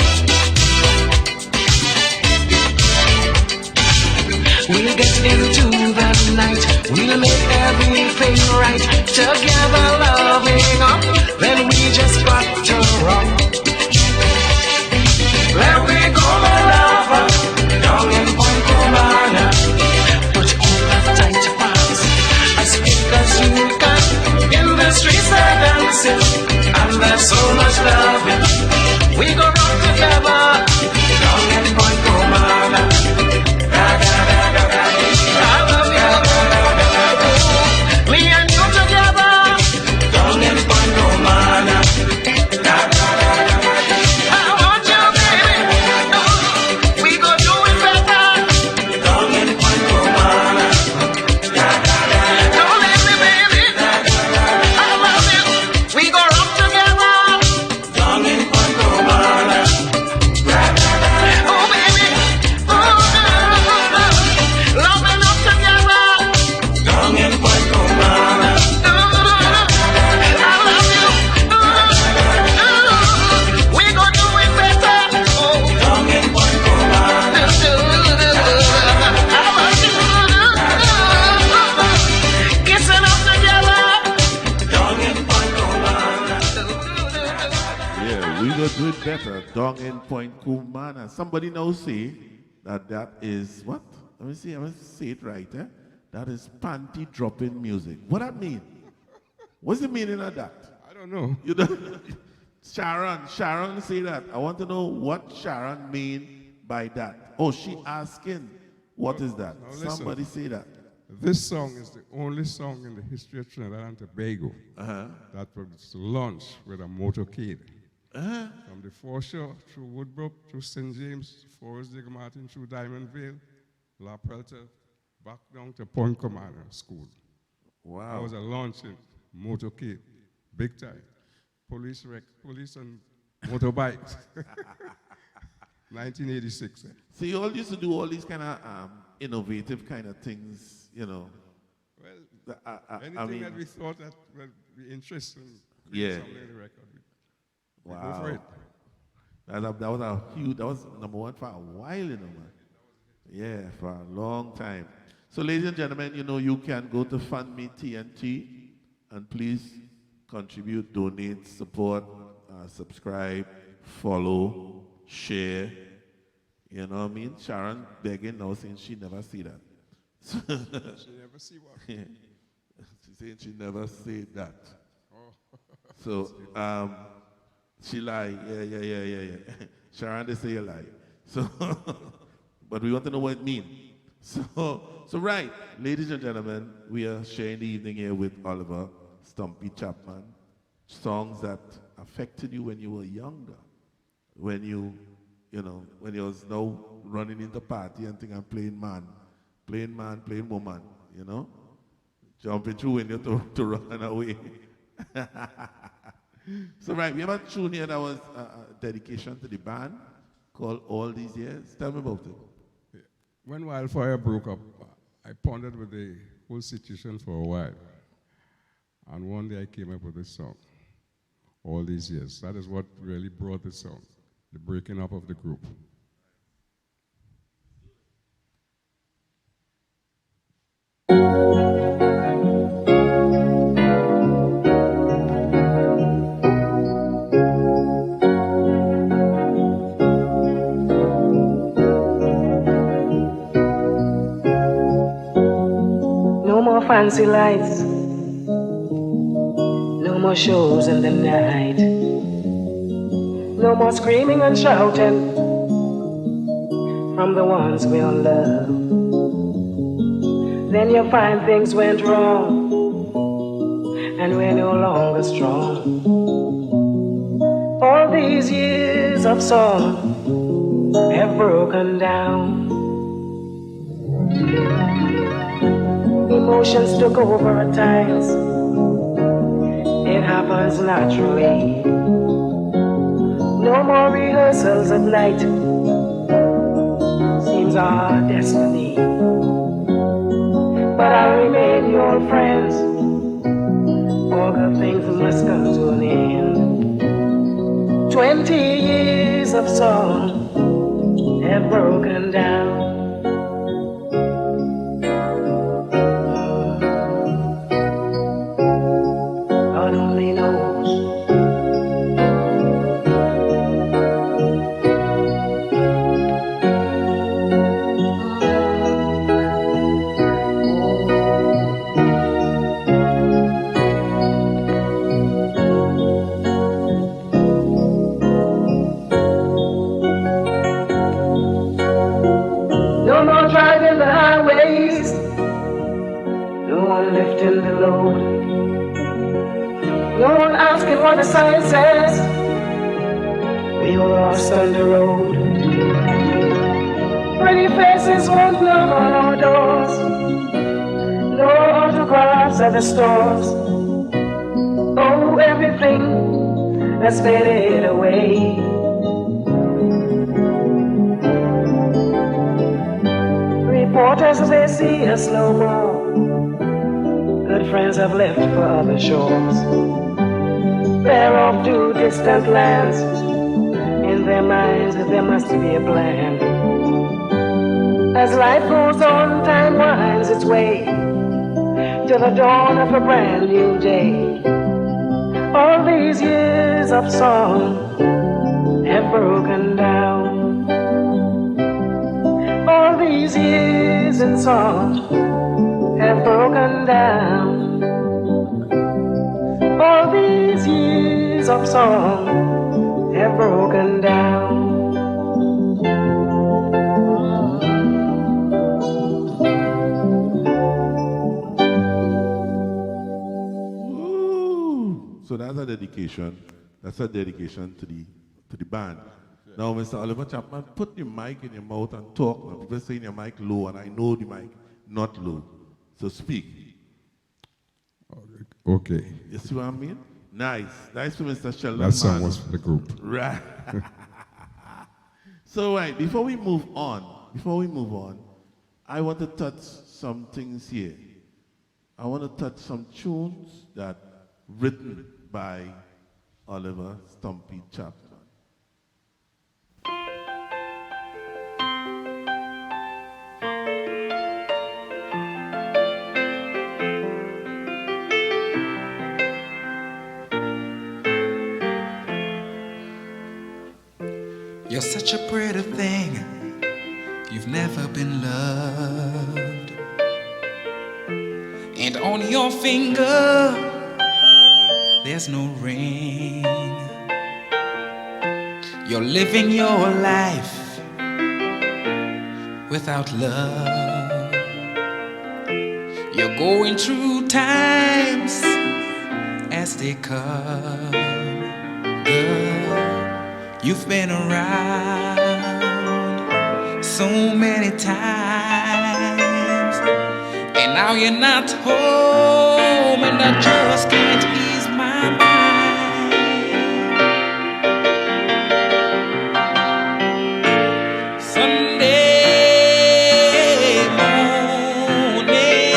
We'll get into the night, we'll make everything right. Together loving up, then we just got to rock. There we go, my lover, down in Point Comana. Put on that tight pants, as quick as you can. In the streets they're dancing, and there's so much loving. We go rock together, down in Point Comana. I love you, me and you together, down in Point Comana. down in Point Kumana. Somebody now say that is what? Let me see. I must say it right. That is panty dropping music. What that mean? What's the meaning of that? I don't know. You don't. Sharon say that. I want to know what Sharon mean by that. Oh, she asking. What is that? Now listen. Somebody say that. This song is the only song in the history of Trinidad and Tobago that was launched with a motorcade. From the foreshore through Woodbrook, through St. James, Forest Digger Martin, through Diamond Vale, La Pelta, back down to Point Commander School. Wow. That was a launching motorcade, big time. Police and motorbikes. 1986. So you all used to do all these kind of innovative kind of things, you know. Well, anything I mean, that we thought that would be interesting, yeah. something in the record. We wow. go for it. That was a huge, that was number one for a while, you know, man. Yeah, for a long time. So ladies and gentlemen, you know, you can go to Fund Me TNT and please contribute, donate, support, subscribe, follow, share. You know what I mean? Sharon begging now saying she never see that. She never see what? She saying she never said that. So she lie. Yeah. Sharon they say you lie. So but we want to know what it means. So right, ladies and gentlemen, we are sharing the evening here with Oliver Stumpy Chapman. Songs that affected you when you were younger. When you when you was now running into party and think I'm playing man, playing woman, you know? Jumping through window to run away. So right, we have a tune here that was a dedication to the band called All These Years. Tell me about it. When WIldfire broke up, I pondered with the whole situation for a while. And one day I came up with this song, All These Years. That is what really brought the song, the breaking up of the group. No more fancy lights, no more shows in the night, no more screaming and shouting from the ones we all love. Then you find things went wrong and we're no longer strong. All these years of song have broken down. Emotions took over at times. It happens naturally. No more rehearsals at night. Seems our destiny. But I'll remain your friends. All good things must come to an end. 20 years of song have broken down. God only knows. No more driving the highways, no one lifting the load, no one asking what the sign says. We were lost on the road. Pretty faces won't knock on our doors, no autographs at the stores. Oh, everything has faded away. Reporters, they see us no more. Good friends have left for other shores. They're off to distant lands. In their minds, there must be a plan. As life goes on, time winds its way to the dawn of a brand new day. All these years of song have broken down. All these years in song have broken down. All these years of song have broken down. So that's a dedication. That's a dedication to the band. Now, Mr. Oliver Chapman, put your mic in your mouth and talk. Now, people saying your mic low, and I know the mic not low. So speak. Okay. You see what I mean? Nice. Nice for Mr. Sheldon. That song was for the group. Right. So, right, before we move on, I want to touch some things here. I want to touch some tunes that written by Oliver Stumpy Chapman. You're such a pretty thing, you've never been loved. And on your finger, there's no ring. You're living your life without love. You're going through times as they come. Girl, you've been around so many times, and now you're not home, and I just can't ease my mind. Sunday morning,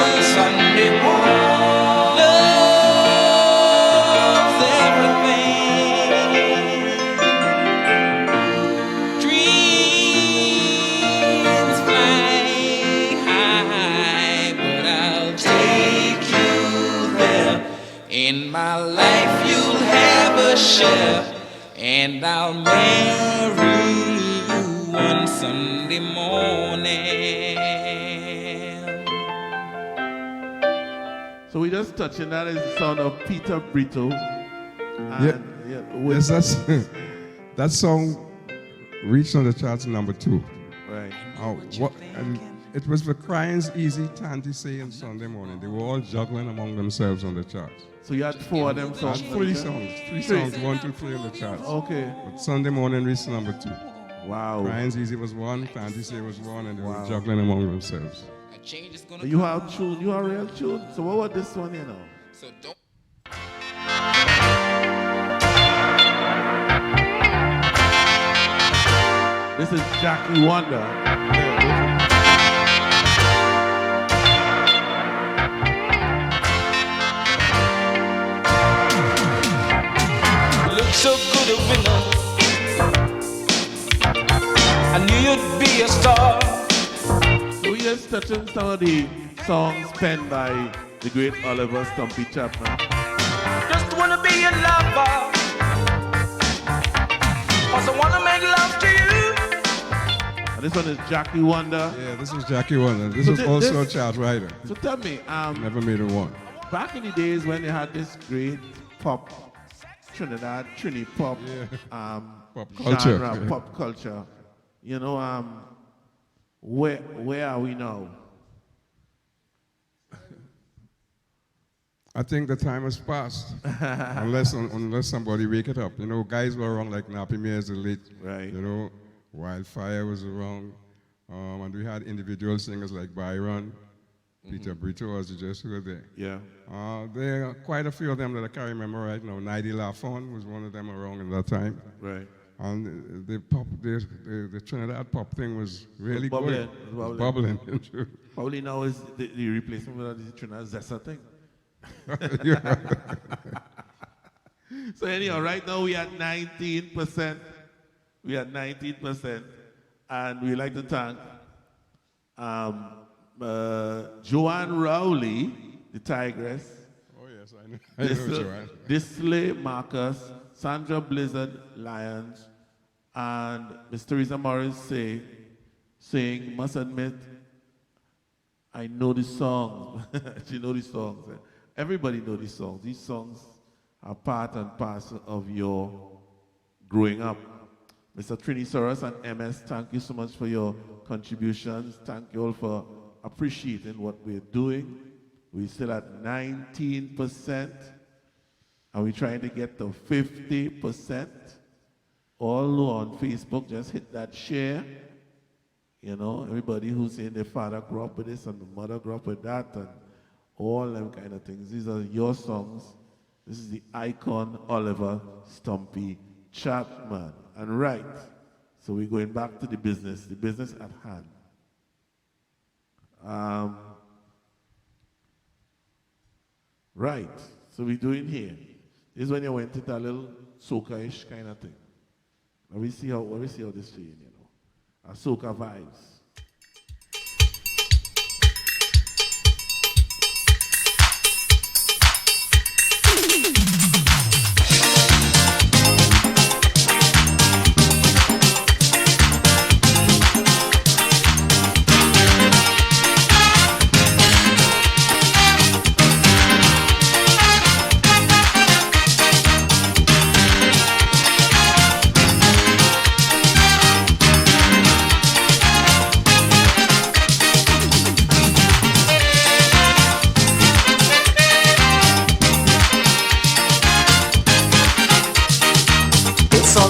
on Sunday morning, love's everything. Dreams fly high, but I'll take you there. In my life you'll have a share, and I'll marry you one Sunday morning. So we just touching that is the sound of Peter Brito. Yeah. With, Yes, that song reached on the charts number 2. right. And it was for Crying's Easy, Tanty Say, and Sunday Morning. They were all juggling among themselves on the charts. So you had 4 of them songs. That's 3 songs. 3 songs, 1, 2, 3 on the charts. Okay. But Sunday Morning reached number 2. Wow. Crying's Easy was 1, Tanty Say was 1, and they Wow. were juggling among themselves. A change is gonna You have tune. You are real tune. So what was this one, you know? so don't. This is Jackie Wonder. Look so good a winner. I knew you'd be a star. So we just touching some of the songs penned by the great Oliver Stumpy Chapman. Just wanna be a lover. Cause I wanna make love to you. And this one is Jackie Wonder. Yeah, this was Jackie Wonder. This So was thi- also this- a chart writer. So tell me, Never made a 1. back in the days when they had this great pop, Trinidad, Trini pop, Pop culture. genre, pop culture, you know, where are we now? I think the time has passed, unless somebody wake it up. You know, guys were around like Nappy Mears, the late, Right. you know, WIldfire was around, and we had individual singers like Byron, Peter Brito, as you just heard there. Yeah. There are quite a few of them that I can't remember right now. Naidi Lafon was one of them around in that time. Right. And the Trinidad pop thing was really Bubbling. good. It was Bubbling. Probably now is the replacement of the Trinidad Zessa thing. Yeah. So anyhow, right now we at 19%. We at 19%. And we like to thank Joanne Rowley, the Tigress, Oh, yes, I know Joanne. Disley Marcus, Sandra Blizzard Lyons, And Miss Teresa Morris saying, must admit, I know the songs. She know the songs. Everybody know these songs. These songs are part and parcel of your growing up. Mr. Trinisaurus and MS, thank you so much for your contributions. Thank you all for appreciating what we're doing. We're still at 19%, and we're trying to get to 50%. All on Facebook, just hit that share. You know, everybody who's saying their father grew up with this and the mother grew up with that and all them kind of things. These are your songs. This is the icon Oliver Stumpy Chapman. And right, so we're going back to the business at hand. Right, so we're doing here. This is when you went into a little soca-ish kind of thing. Let me see how this feels, you know. A soca vibes.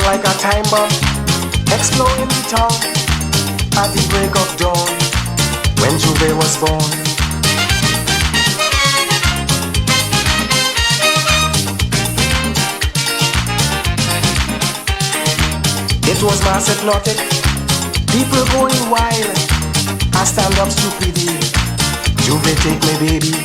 Like a time bomb exploding the town at the break of dawn when Youve was born. It was mass hypnotic, people going wild. I stand up stupidly, Youve take me baby.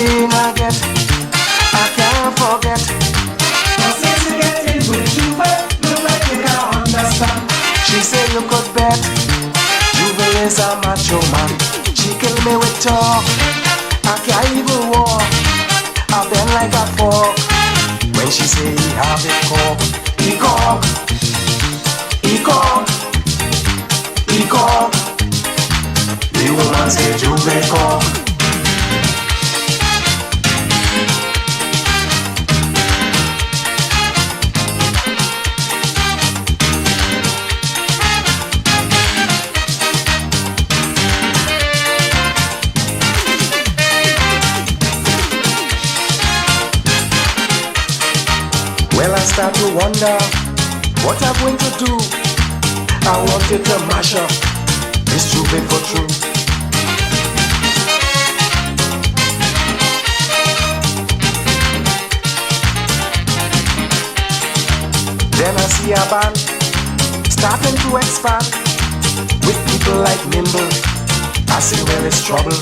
I get, I can't forget. But since you get in with Youve, look like you can't understand. She said you could bet Youve is a macho man. She kill me with talk, I can't even walk. I bend like a fork. When she say he have it cock, he cock, he cock, he cock. The woman say Youve cock. Well, I start to wonder what I'm going to do. I wanted to mash up this Youve for true. Then I see a band starting to expand with people like Nimble. I say, well, it's trouble.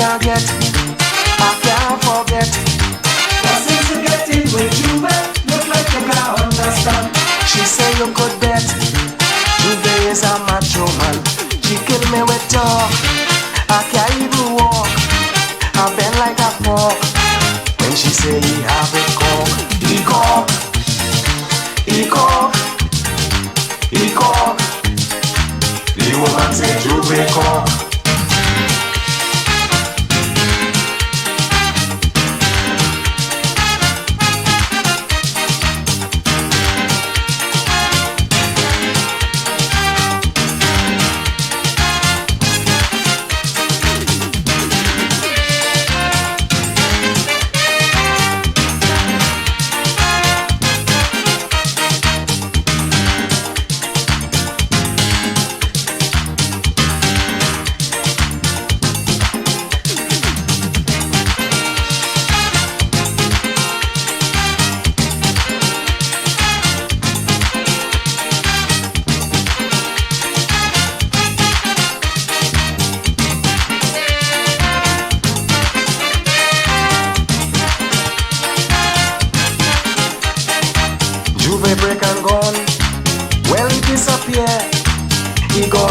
I get, I can't forget. But since you get in with Youve, look like you can't understand. She say you could bet Youve is a macho man. She kill me with talk, I can't even walk. I bend like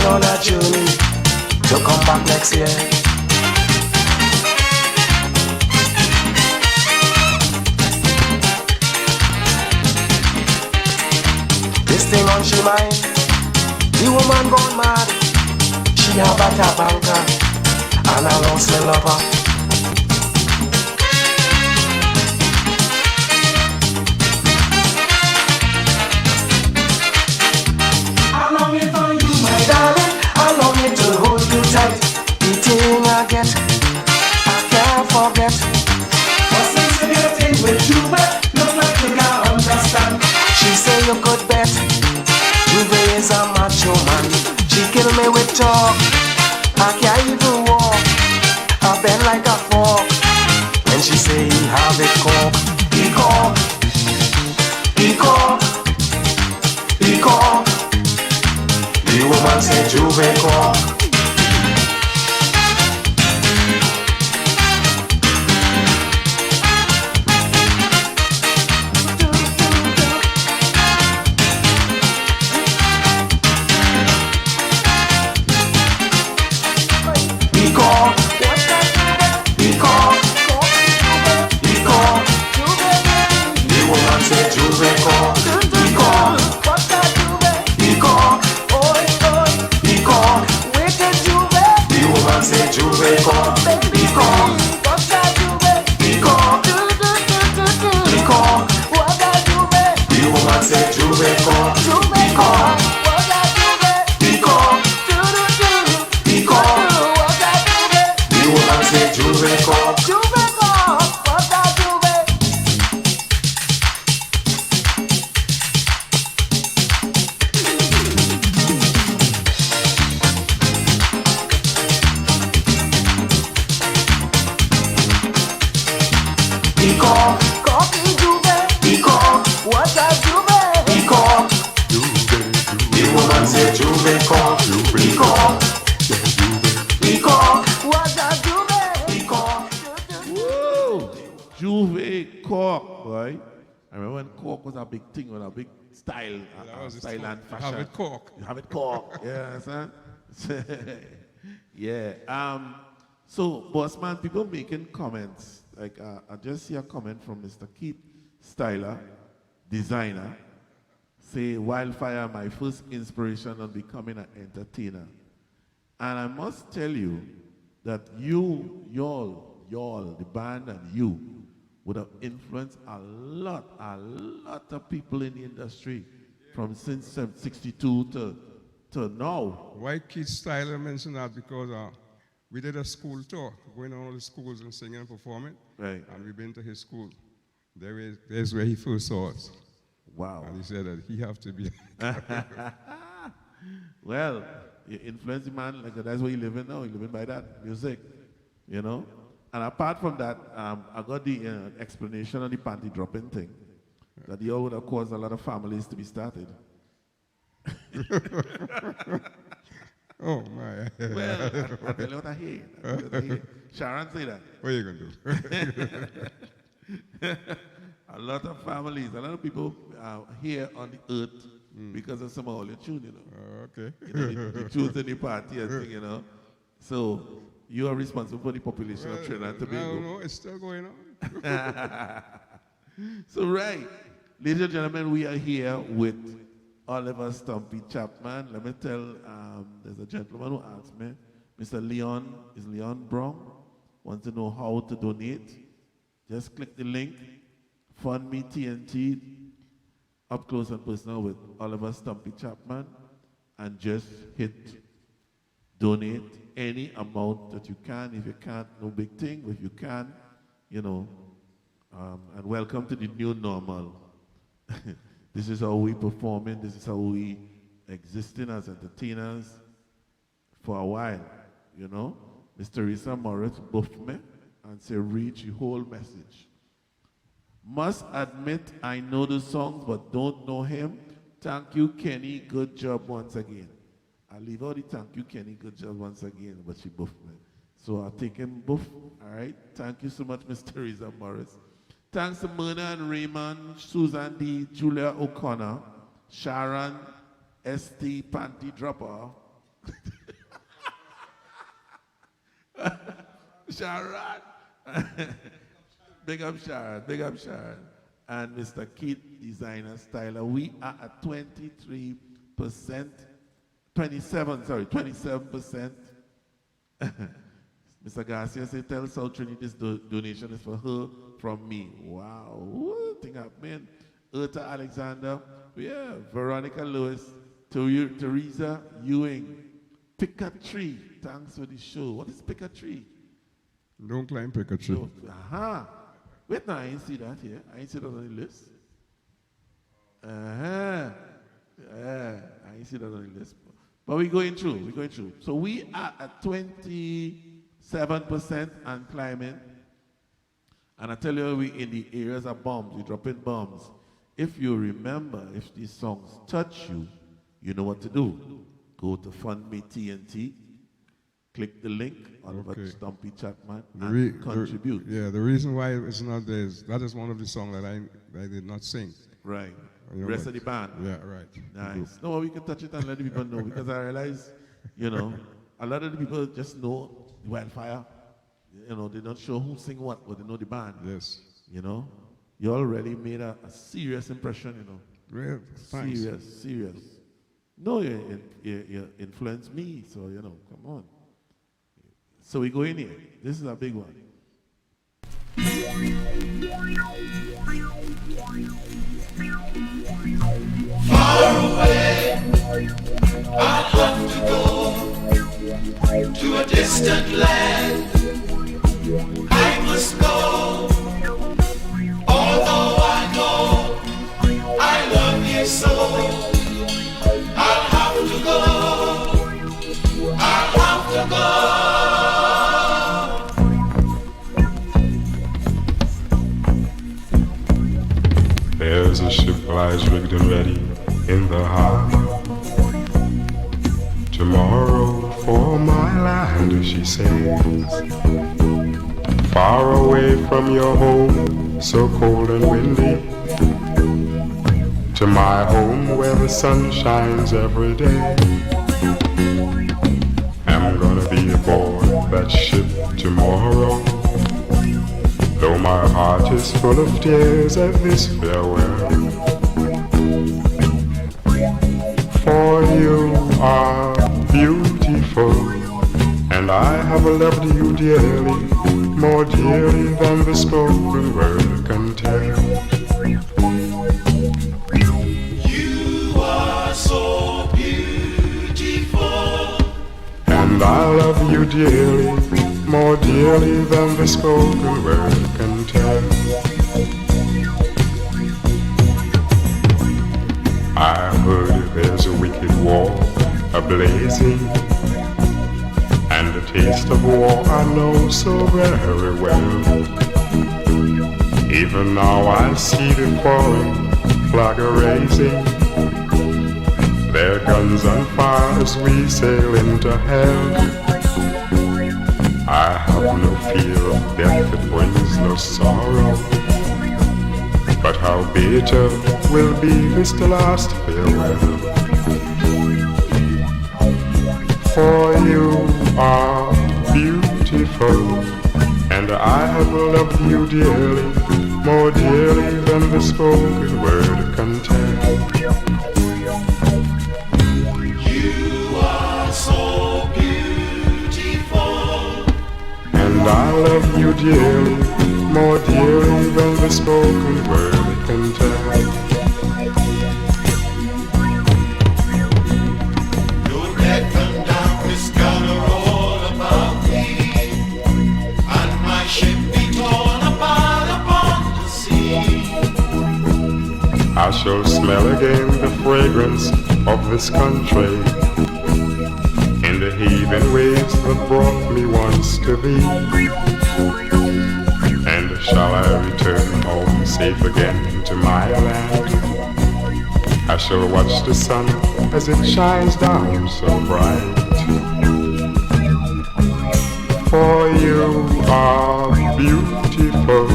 on a journey to come back next year. This thing on she mind, the woman gone mad. She have a banker and I lost my lover. I long it for you, my darling. I long it to hold you tight. The thing I get, I can't forget. But since you get a thing with you, look like you can't understand. She say you could bet Youve is a macho man. She kill me with talk. I can't even walk. I bend like a fork. When she say he have it cork, he cork, he cork, he cork. The woman say Youve cork. Youve cork, boy. I remember when cork was a big thing, was a big style, style and fashion. Have it cork. You have it cork, yeah, son. Yeah. So, boss man, people making comments. Like, I just see a comment from Mr. Keith Styler, designer. Say, WIldfire, my first inspiration on becoming an entertainer. And I must tell you that y'all, the band and you, would have influenced a lot of people in the industry from since 62 to now. Why Keith Styler mentioned that? Because we did a school tour, going on all the schools and singing and performing. Right. And we've been to his school. There's where he first saw us. Wow. And he said that he have to be. Well, you influence the man, like that's where you living now. You living by that music, you know. And apart from that, I got the explanation on the panty dropping thing. That the would have caused a lot of families to be started. Oh my. Well, I tell you what I hear. Sharon say that. What are you gonna do? A lot of families, a lot of people here on the earth because of some of your tune, you know. Okay. You know, the tunes in the party and thing, you know. So you are responsible for the population of Trinidad and Tobago. I don't know, it's still going on. So right, ladies and gentlemen, we are here with Oliver Stumpy Chapman. Let me tell, there's a gentleman who asked me, Mr. Leon, is Leon Brown, wants to know how to donate. Just click the link, Fund Me TNT, up close and personal with Oliver Stumpy Chapman, and just hit donate any amount that you can. If you can't, no big thing. If you can, you know, and welcome to the new normal. This is how we performing. This is how we existing as entertainers for a while, you know. Mr. Risa Morris buffed me and say, reach the whole message. Must admit I know the songs but don't know him. Thank you, Kenny. Good job once again. I leave out the thank you, Kenny. Good job once again, but she buffed me. So I'll take him buff. All right. Thank you so much, Mr. Risa Morris. Thanks to Myrna and Raymond, Susan D, Julia O'Connor, Sharon, ST Panty Dropper, Sharon. Big up Sharon, big up Sharon. And Mr. Keith, designer, styler. We are at 23%, 27%. Mr. Garcia said, tell South Trinity this donation is for her from me. Wow, what thing happening? Urta Alexander, yeah, Veronica Lewis, Teresa Ewing, Pick a Tree. Thanks for the show. What is Pick a Tree? Don't climb Pick a Tree. Aha. Wait, no, I ain't see that here. I ain't see that on the list. Yeah, I ain't see that on the list. But we're going through. So we are at 27% and climbing. And I tell you, we in the areas of bombs. We're dropping bombs. If you remember, if these songs touch you, you know what to do. Go to Fund Me TNT. Click the link on Stumpy Chapman and contribute. The reason why it's not there is that is one of the songs that I did not sing. Right. The rest of the band. Yeah, right. Nice. No, we can touch it and let the people know because I realize, a lot of the people just know WIldfire. They don't show who sing what, but they know the band. Yes. You already made a serious impression, Real, thanks. Serious. No, you influenced me, so, come on. So we go in here. This is a big one. Far away, I'll have to go to a distant land. I must go, although I know I love you so. I'll have to go, I'll have to go. There's a ship lies rigged and ready in the harbor. Tomorrow for my land, she says. Far away from your home, so cold and windy, to my home where the sun shines every day. I'm gonna be aboard that ship tomorrow, though my heart is full of tears at this farewell. For you are beautiful, and I have loved you dearly, more dearly than the spoken word can tell. You are so beautiful, And I love you dearly, more dearly than the spoken word can tell. I heard there's a wicked war a-blazing, and the taste of war I know so very well. Even now I see the foreign flag a-raising, their guns on fire as we sail into hell. I have no fear of death, it brings no sorrow, but how bitter will be this the last farewell. For you are beautiful, and I have loved you dearly, more dearly than the spoken word can tell. you are so beautiful, And I love you dearly, more dearly than the spoken word can tell. your death and darkness gather all about me, and my ship be torn apart upon the sea. I shall smell again the fragrance of this country, in the heaving waves that brought me once to thee. And shall I return home safe again to my land, I shall watch the sun as it shines down so bright. For you are beautiful,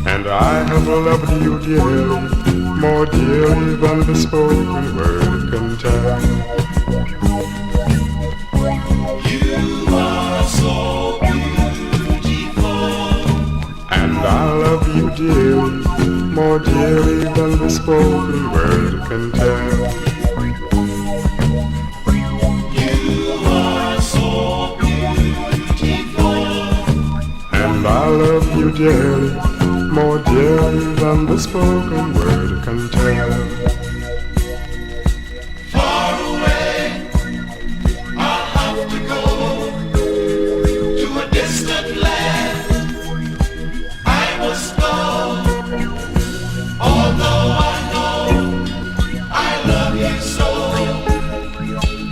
and I have loved you dearly, more dearly than the spoken word can tell. dearly, more dearly than the spoken word can tell. You are so beautiful. And I love you dearly, more dearly than the spoken word can tell. Far away, I'll have to go to a distant land. I must go, although I know I love you so.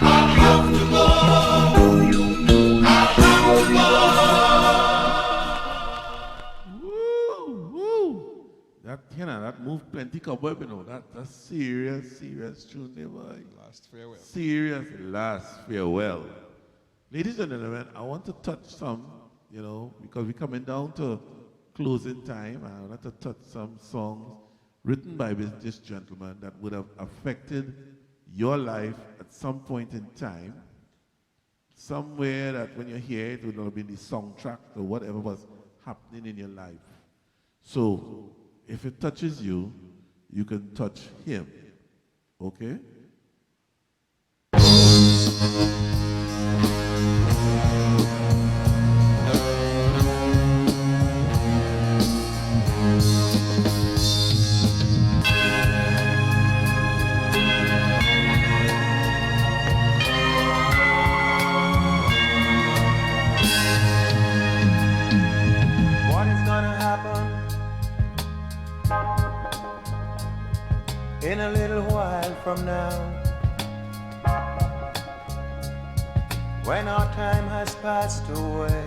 I'll have to go, I'll have to go. Woo! That, that moved plenty cobweb, That's serious tune there, boy. Last farewell. Serious last farewell. Ladies and gentlemen, I want to touch some, because we're coming down to closing time. I want to touch some songs written by this gentleman that would have affected your life at some point in time. Somewhere that when you hear it, it would have been the soundtrack or whatever was happening in your life. So, if it touches you, you can touch him. Okay? What is gonna happen in a little while from now, when our time has passed away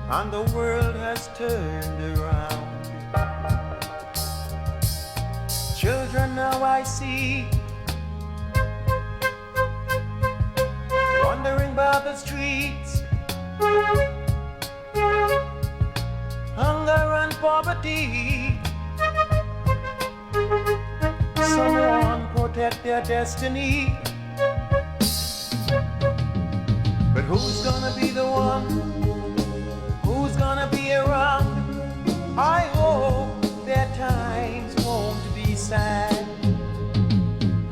and the world has turned around? Children now I see wandering by the streets, hunger and poverty. Someone protect their destiny. But who's gonna be the one? Who's gonna be around? I hope their times won't be sad.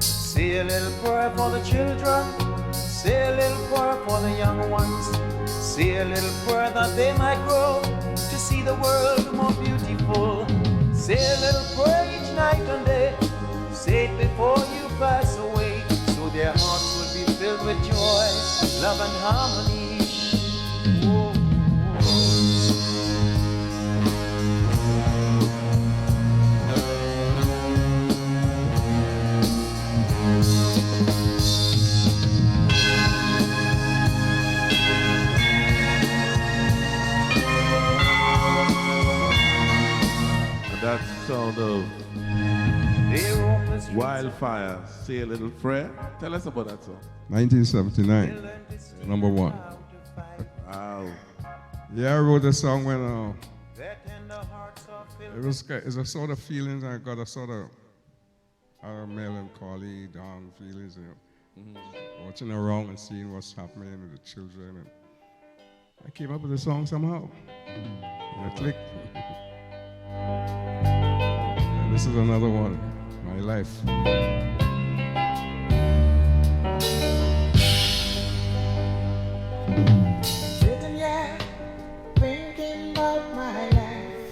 Say a little prayer for the children. Say a little prayer for the young ones. Say a little prayer that they might grow to see the world more beautiful. Say a little prayer each night and day. Say it before you pass away, so their hearts will be filled with joy, love and harmony. Whoa. That's the sound of Wildfire, Say a Little Prayer. Tell us about that song. 1979, number one. Wow. Yeah, I wrote a song when it's a sort of feelings. I got a sort of melancholy, down feelings, watching around and seeing what's happening with the children. And I came up with the song somehow. And it clicked. And this is another one, My Life. Sitting here thinking about my life,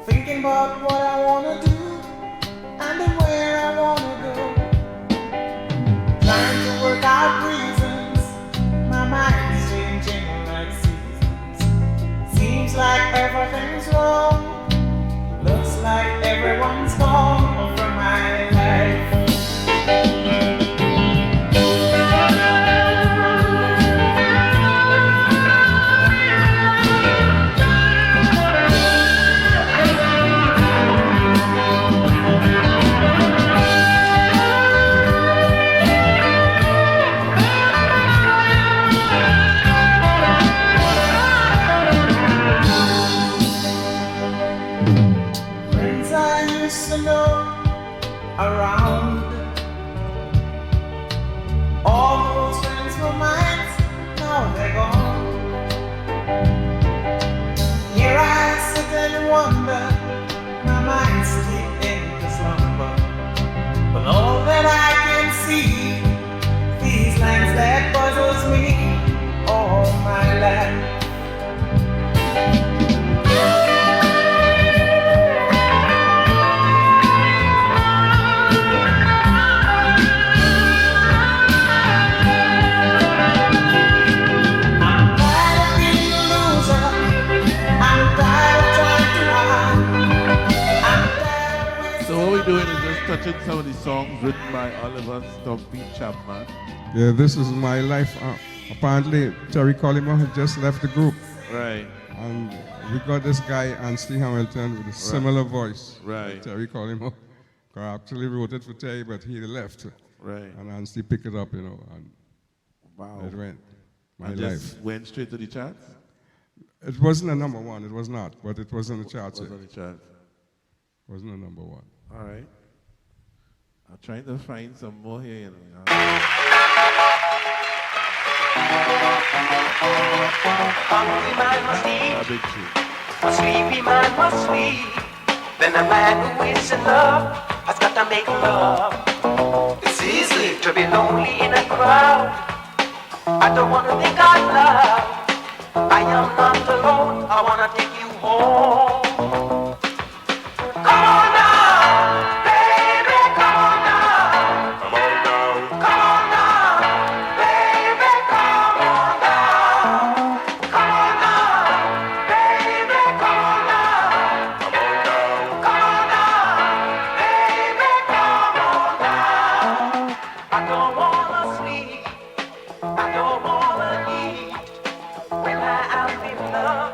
thinking about what I wanna do and where I wanna go, trying to work out reasons. My mind's changing like seasons. Seems like everything's wrong. Looks like everyone's gone from my life. mention some of the songs written by Oliver Stumpy Chapman. Yeah, this is my life. Apparently, Terry Collymore had just left the group. Right. And we got this guy, Anstey Hamilton, with a similar voice. Right. Terry Collymore. I actually wrote it for Terry, but he left. Right. And Anstey picked it up, and wow. It went. My and life. Just went straight to the charts? It wasn't a number one, it was not, but it was on the charts. It was on the charts. It wasn't a number one. All right. I'm trying to find some more here. Hungry man must eat, A big tune. a sleepy man must sleep. Then a man who is in love has got to make love. It's easy to be lonely in a crowd. I don't want to think out loud. I am not alone, I want to take you home. Come on now, baby, come on now. Come on down. Come on now, baby, come on now. Come on now, baby, come on now. Come on down. Come on now, baby, come on now. I don't wanna sleep, I don't wanna eat. When I am in love,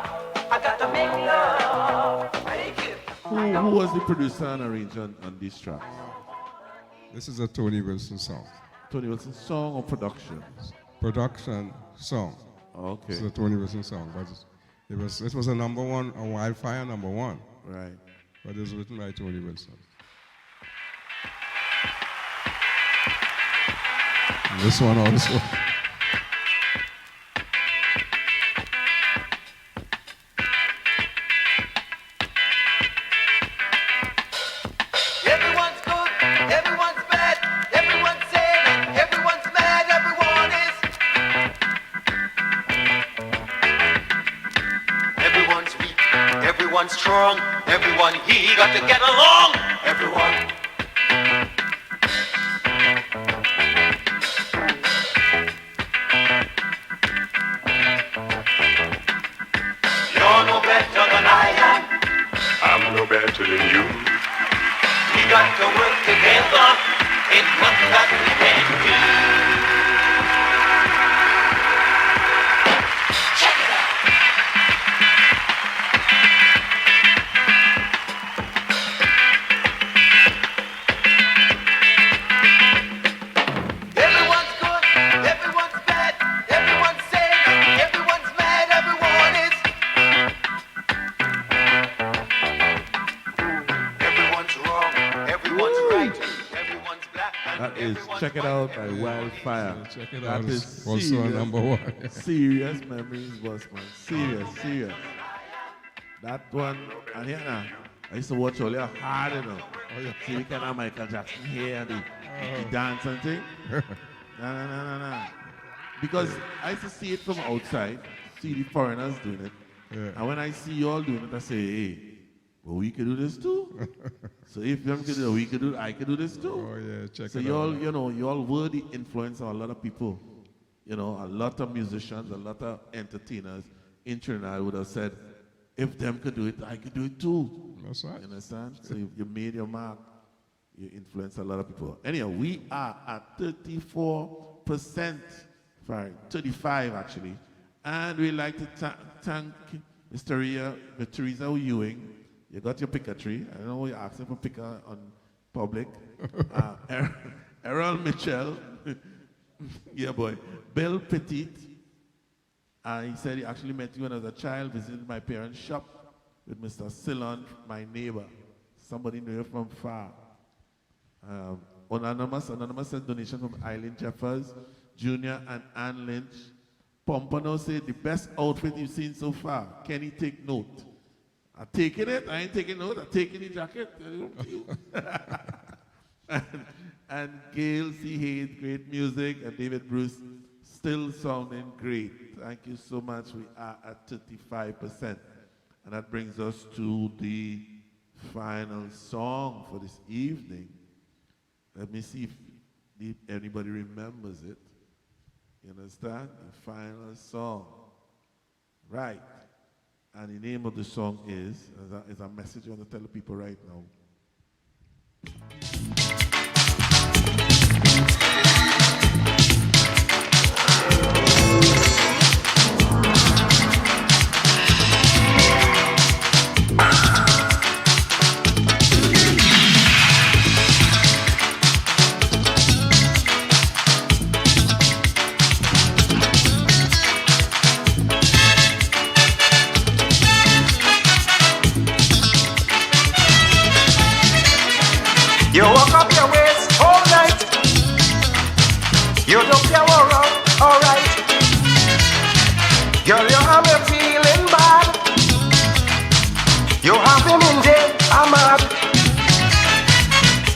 I got to make love. Make it. Who was the producer and arranger on these tracks? This is a Tony Wilson song. Tony Wilson song or production? Production song. Okay. It's a Tony Wilson song, but it was a number one, a Wildfire number one. Right. But it was written by Tony Wilson. And this one also. Everyone's good, everyone's bad, everyone's sad, everyone's mad, everyone is. Everyone's weak, everyone's strong, everyone he got to get along, everyone. You're no better than I am. I'm no better than you. We got to work together. Ain't nothing that we can do. Check it out. Everyone's good, everyone's bad, everyone's sad, everyone's mad, everyone is. Everyone's wrong, everyone's right, everyone's black. And That is everyone's Check It white. Out by Wildfire. Check it That out. is It's also a serious. number one. Serious memories, boss man. Serious. That one, and here now, I used to watch all your hard enough. Oh, yeah. See, we can have Michael Jackson here and the dance and thing. No. Because I used to see it from outside, see the foreigners doing it. Yeah. And when I see you all doing it, I say, hey, well, we could do this too. So if them could do it, we could do it, I could do this too. Oh yeah, check So it you all, out. you know, you all were the influence of a lot of people. You know, a lot of musicians, a lot of entertainers in Trinidad would have said, if them could do it, I could do it too. That's right. You understand? So you made your mark. You influenced a lot of people. Anyhow, we are at 34%, sorry, 35 actually. And we'd like to thank Miss Teresa Ewing. You got your picker tree. I don't know why you're asking for picker on public. Errol Mitchell. Yeah, boy. Bill Petit. He said he actually met you when I was a child, visited my parents' shop with Mr. Sillon, my neighbor. Somebody knew you from far. Anonymous sent donation from Eileen Jeffers, Jr. and Ann Lynch. Pompano said, the best outfit you've seen so far. Kenny, take note. I'm taking it. I ain't taking note. I'm taking the jacket. and Gail C. Hayes, great music. And David Bruce, still sounding great. Thank you so much. We are at 35%. And that brings us to the final song for this evening. Let me see if anybody remembers it. You understand? The final song. Right. And the name of the song is a message I want to tell the people right now.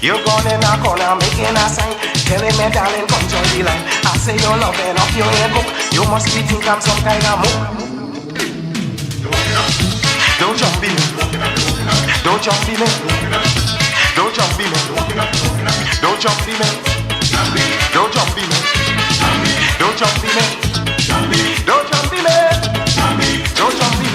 You gone in a corner making a sign, telling me darling come join the line. I say you're loving up your head book, you must be think I'm some kind of mook. Don't jump in, don't jump in, don't jump in, don't jump in, don't jump in, don't jump in, don't jump in, don't jump in.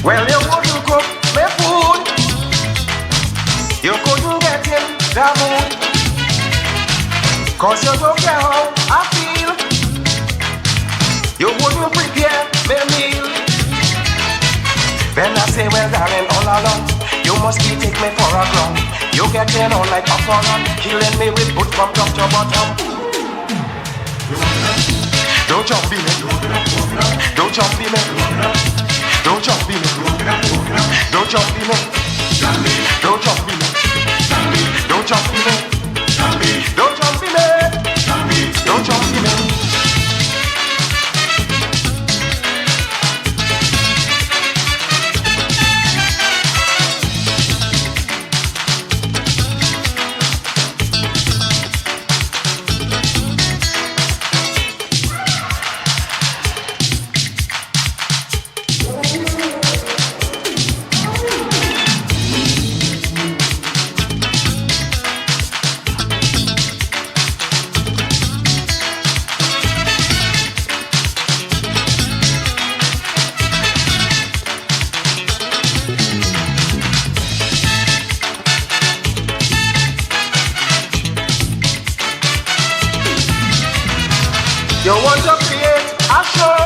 Well, you wouldn't cook me food, you couldn't get in the mood, 'cause you don't care how I feel. You wouldn't prepare me meal. Then I say, well darling, all along, you must be take me for a clown. You get in on like a foreign, killing me with boot from top to bottom. Don't jump in, don't jump in, don't jump in, don't jump in, don't jump in, don't jump in, don't jump in, don't jump in. You want to create a show,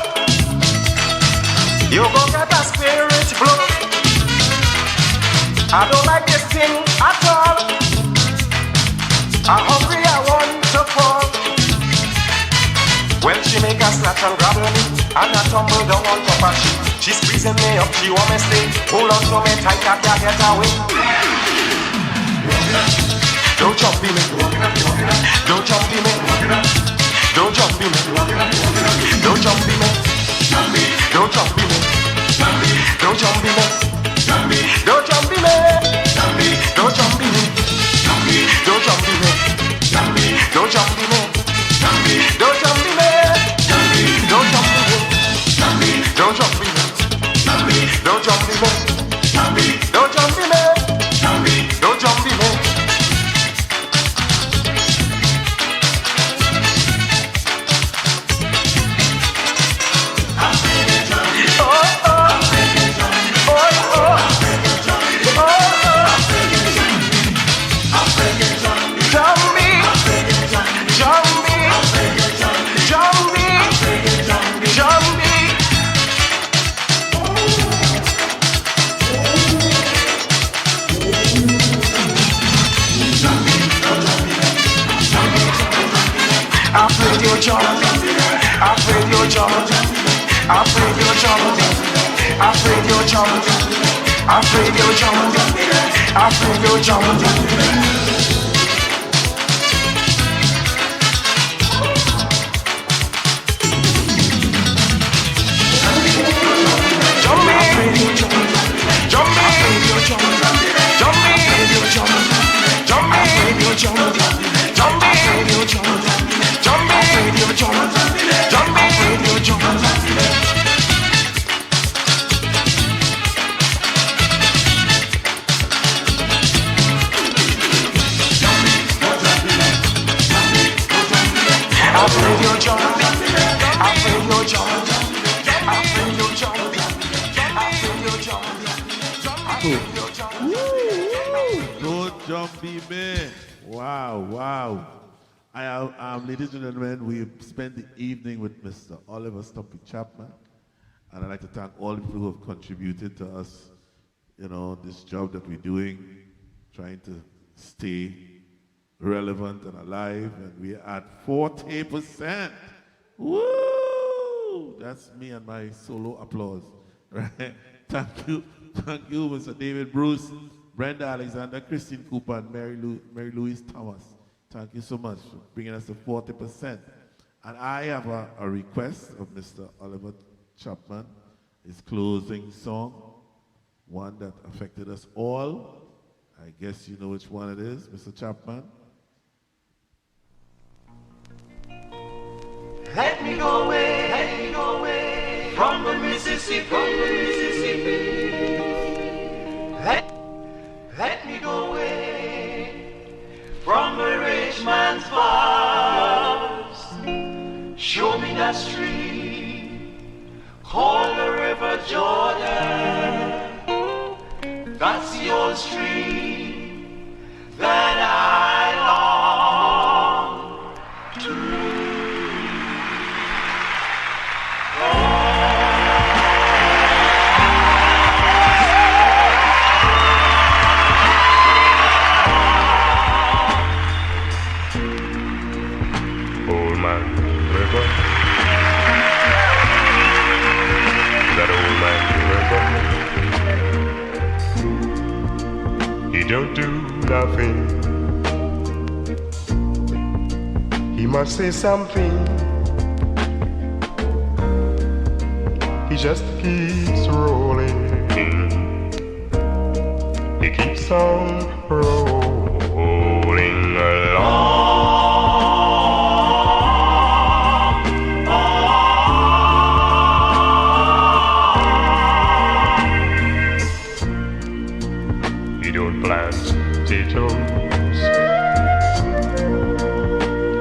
you go get a spirit blow. I don't like this thing at all. I'm hungry, I want to fall. Well, she make a snatch and grab me, and I tumble down on top of she. She's squeezing me up, she want me stay. Hold on to me tight, I can't get away. Don't jump in me, don't jump in me. Don't jump in me, don't jump in me, don't jump in me, don't jump in me, don't jump in me, don't jump in me, don't jump in me, don't jump in me, don't jump in me, don't jump in me, don't jump in me, don't jump in me, don't jump in me, don't jump in me. Afraid you're jumping, afraid you're jumping, afraid you're jumping, afraid you're jumping, afraid you're jumping, afraid you're jumping. Don't jumpy man. Wow, wow. Ladies and gentlemen, we've spent the evening with Mr. Oliver Stumpy Chapman, and I'd like to thank all the people who have contributed to us, you know, this job that we're doing, trying to stay relevant and alive, and we're at 40%. Woo! That's me and my solo applause. Right? Thank you, Mr. David Bruce, Brenda Alexander, Christine Cooper, and Mary Louise Thomas. Thank you so much for bringing us to 40%. And I have a request of Mr. Oliver Chapman, his closing song, one that affected us all. I guess you know which one it is, Mr. Chapman. Let me go away from the Mississippi, Let me go away from the rich man's farms. Show me that stream called the River Jordan. That's the old stream that I long to. He don't do nothing. He must say something. He just keeps rolling. He keeps on rolling along.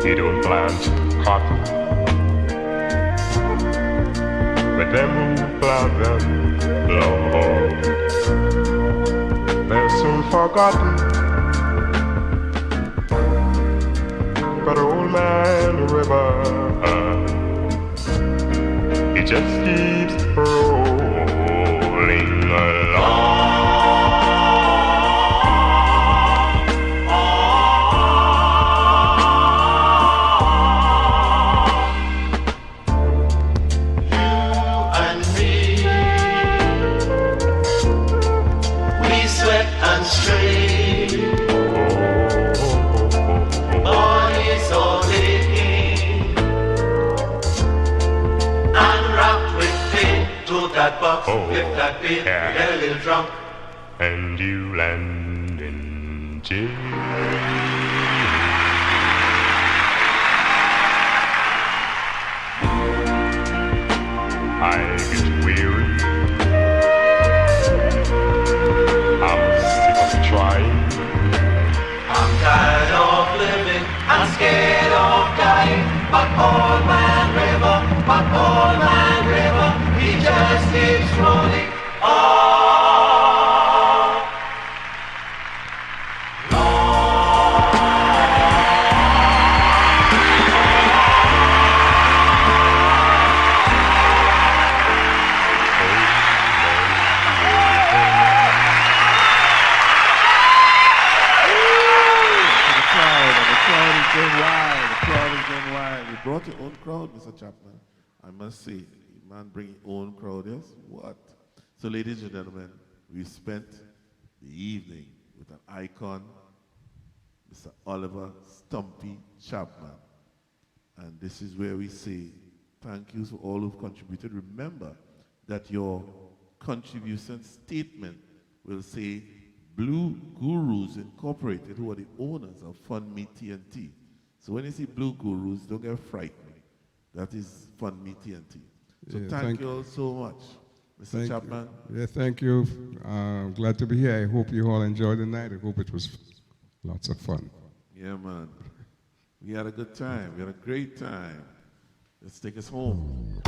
He don't plant cotton, but them who plant them, Lord, they're soon forgotten. But old man River, he just keeps rolling along. If that beat, get a little drunk, and you land in jail. I get weary. I'm sick of trying. I'm tired of living. I'm scared of dying. But old man River, he just keeps rolling on. You brought your own crowd, Mr. Chapman. I must say, man, bring your own crowd, yes? What? So, ladies and gentlemen, we spent the evening with an icon, Mr. Oliver Stumpy Chapman. And this is where we say thank you to all who've contributed. Remember that your contribution statement will say Blue Gurus Incorporated, who are the owners of Fund Me TNT. So when you see Blue Gurus, don't get frightened. That is Fund Me TNT. So Yeah, thank you all so much, Mr. Chapman. Yeah, thank you. Glad to be here. I hope you all enjoyed the night. I hope it was lots of fun. Yeah, man. We had a good time. We had a great time. Let's take us home.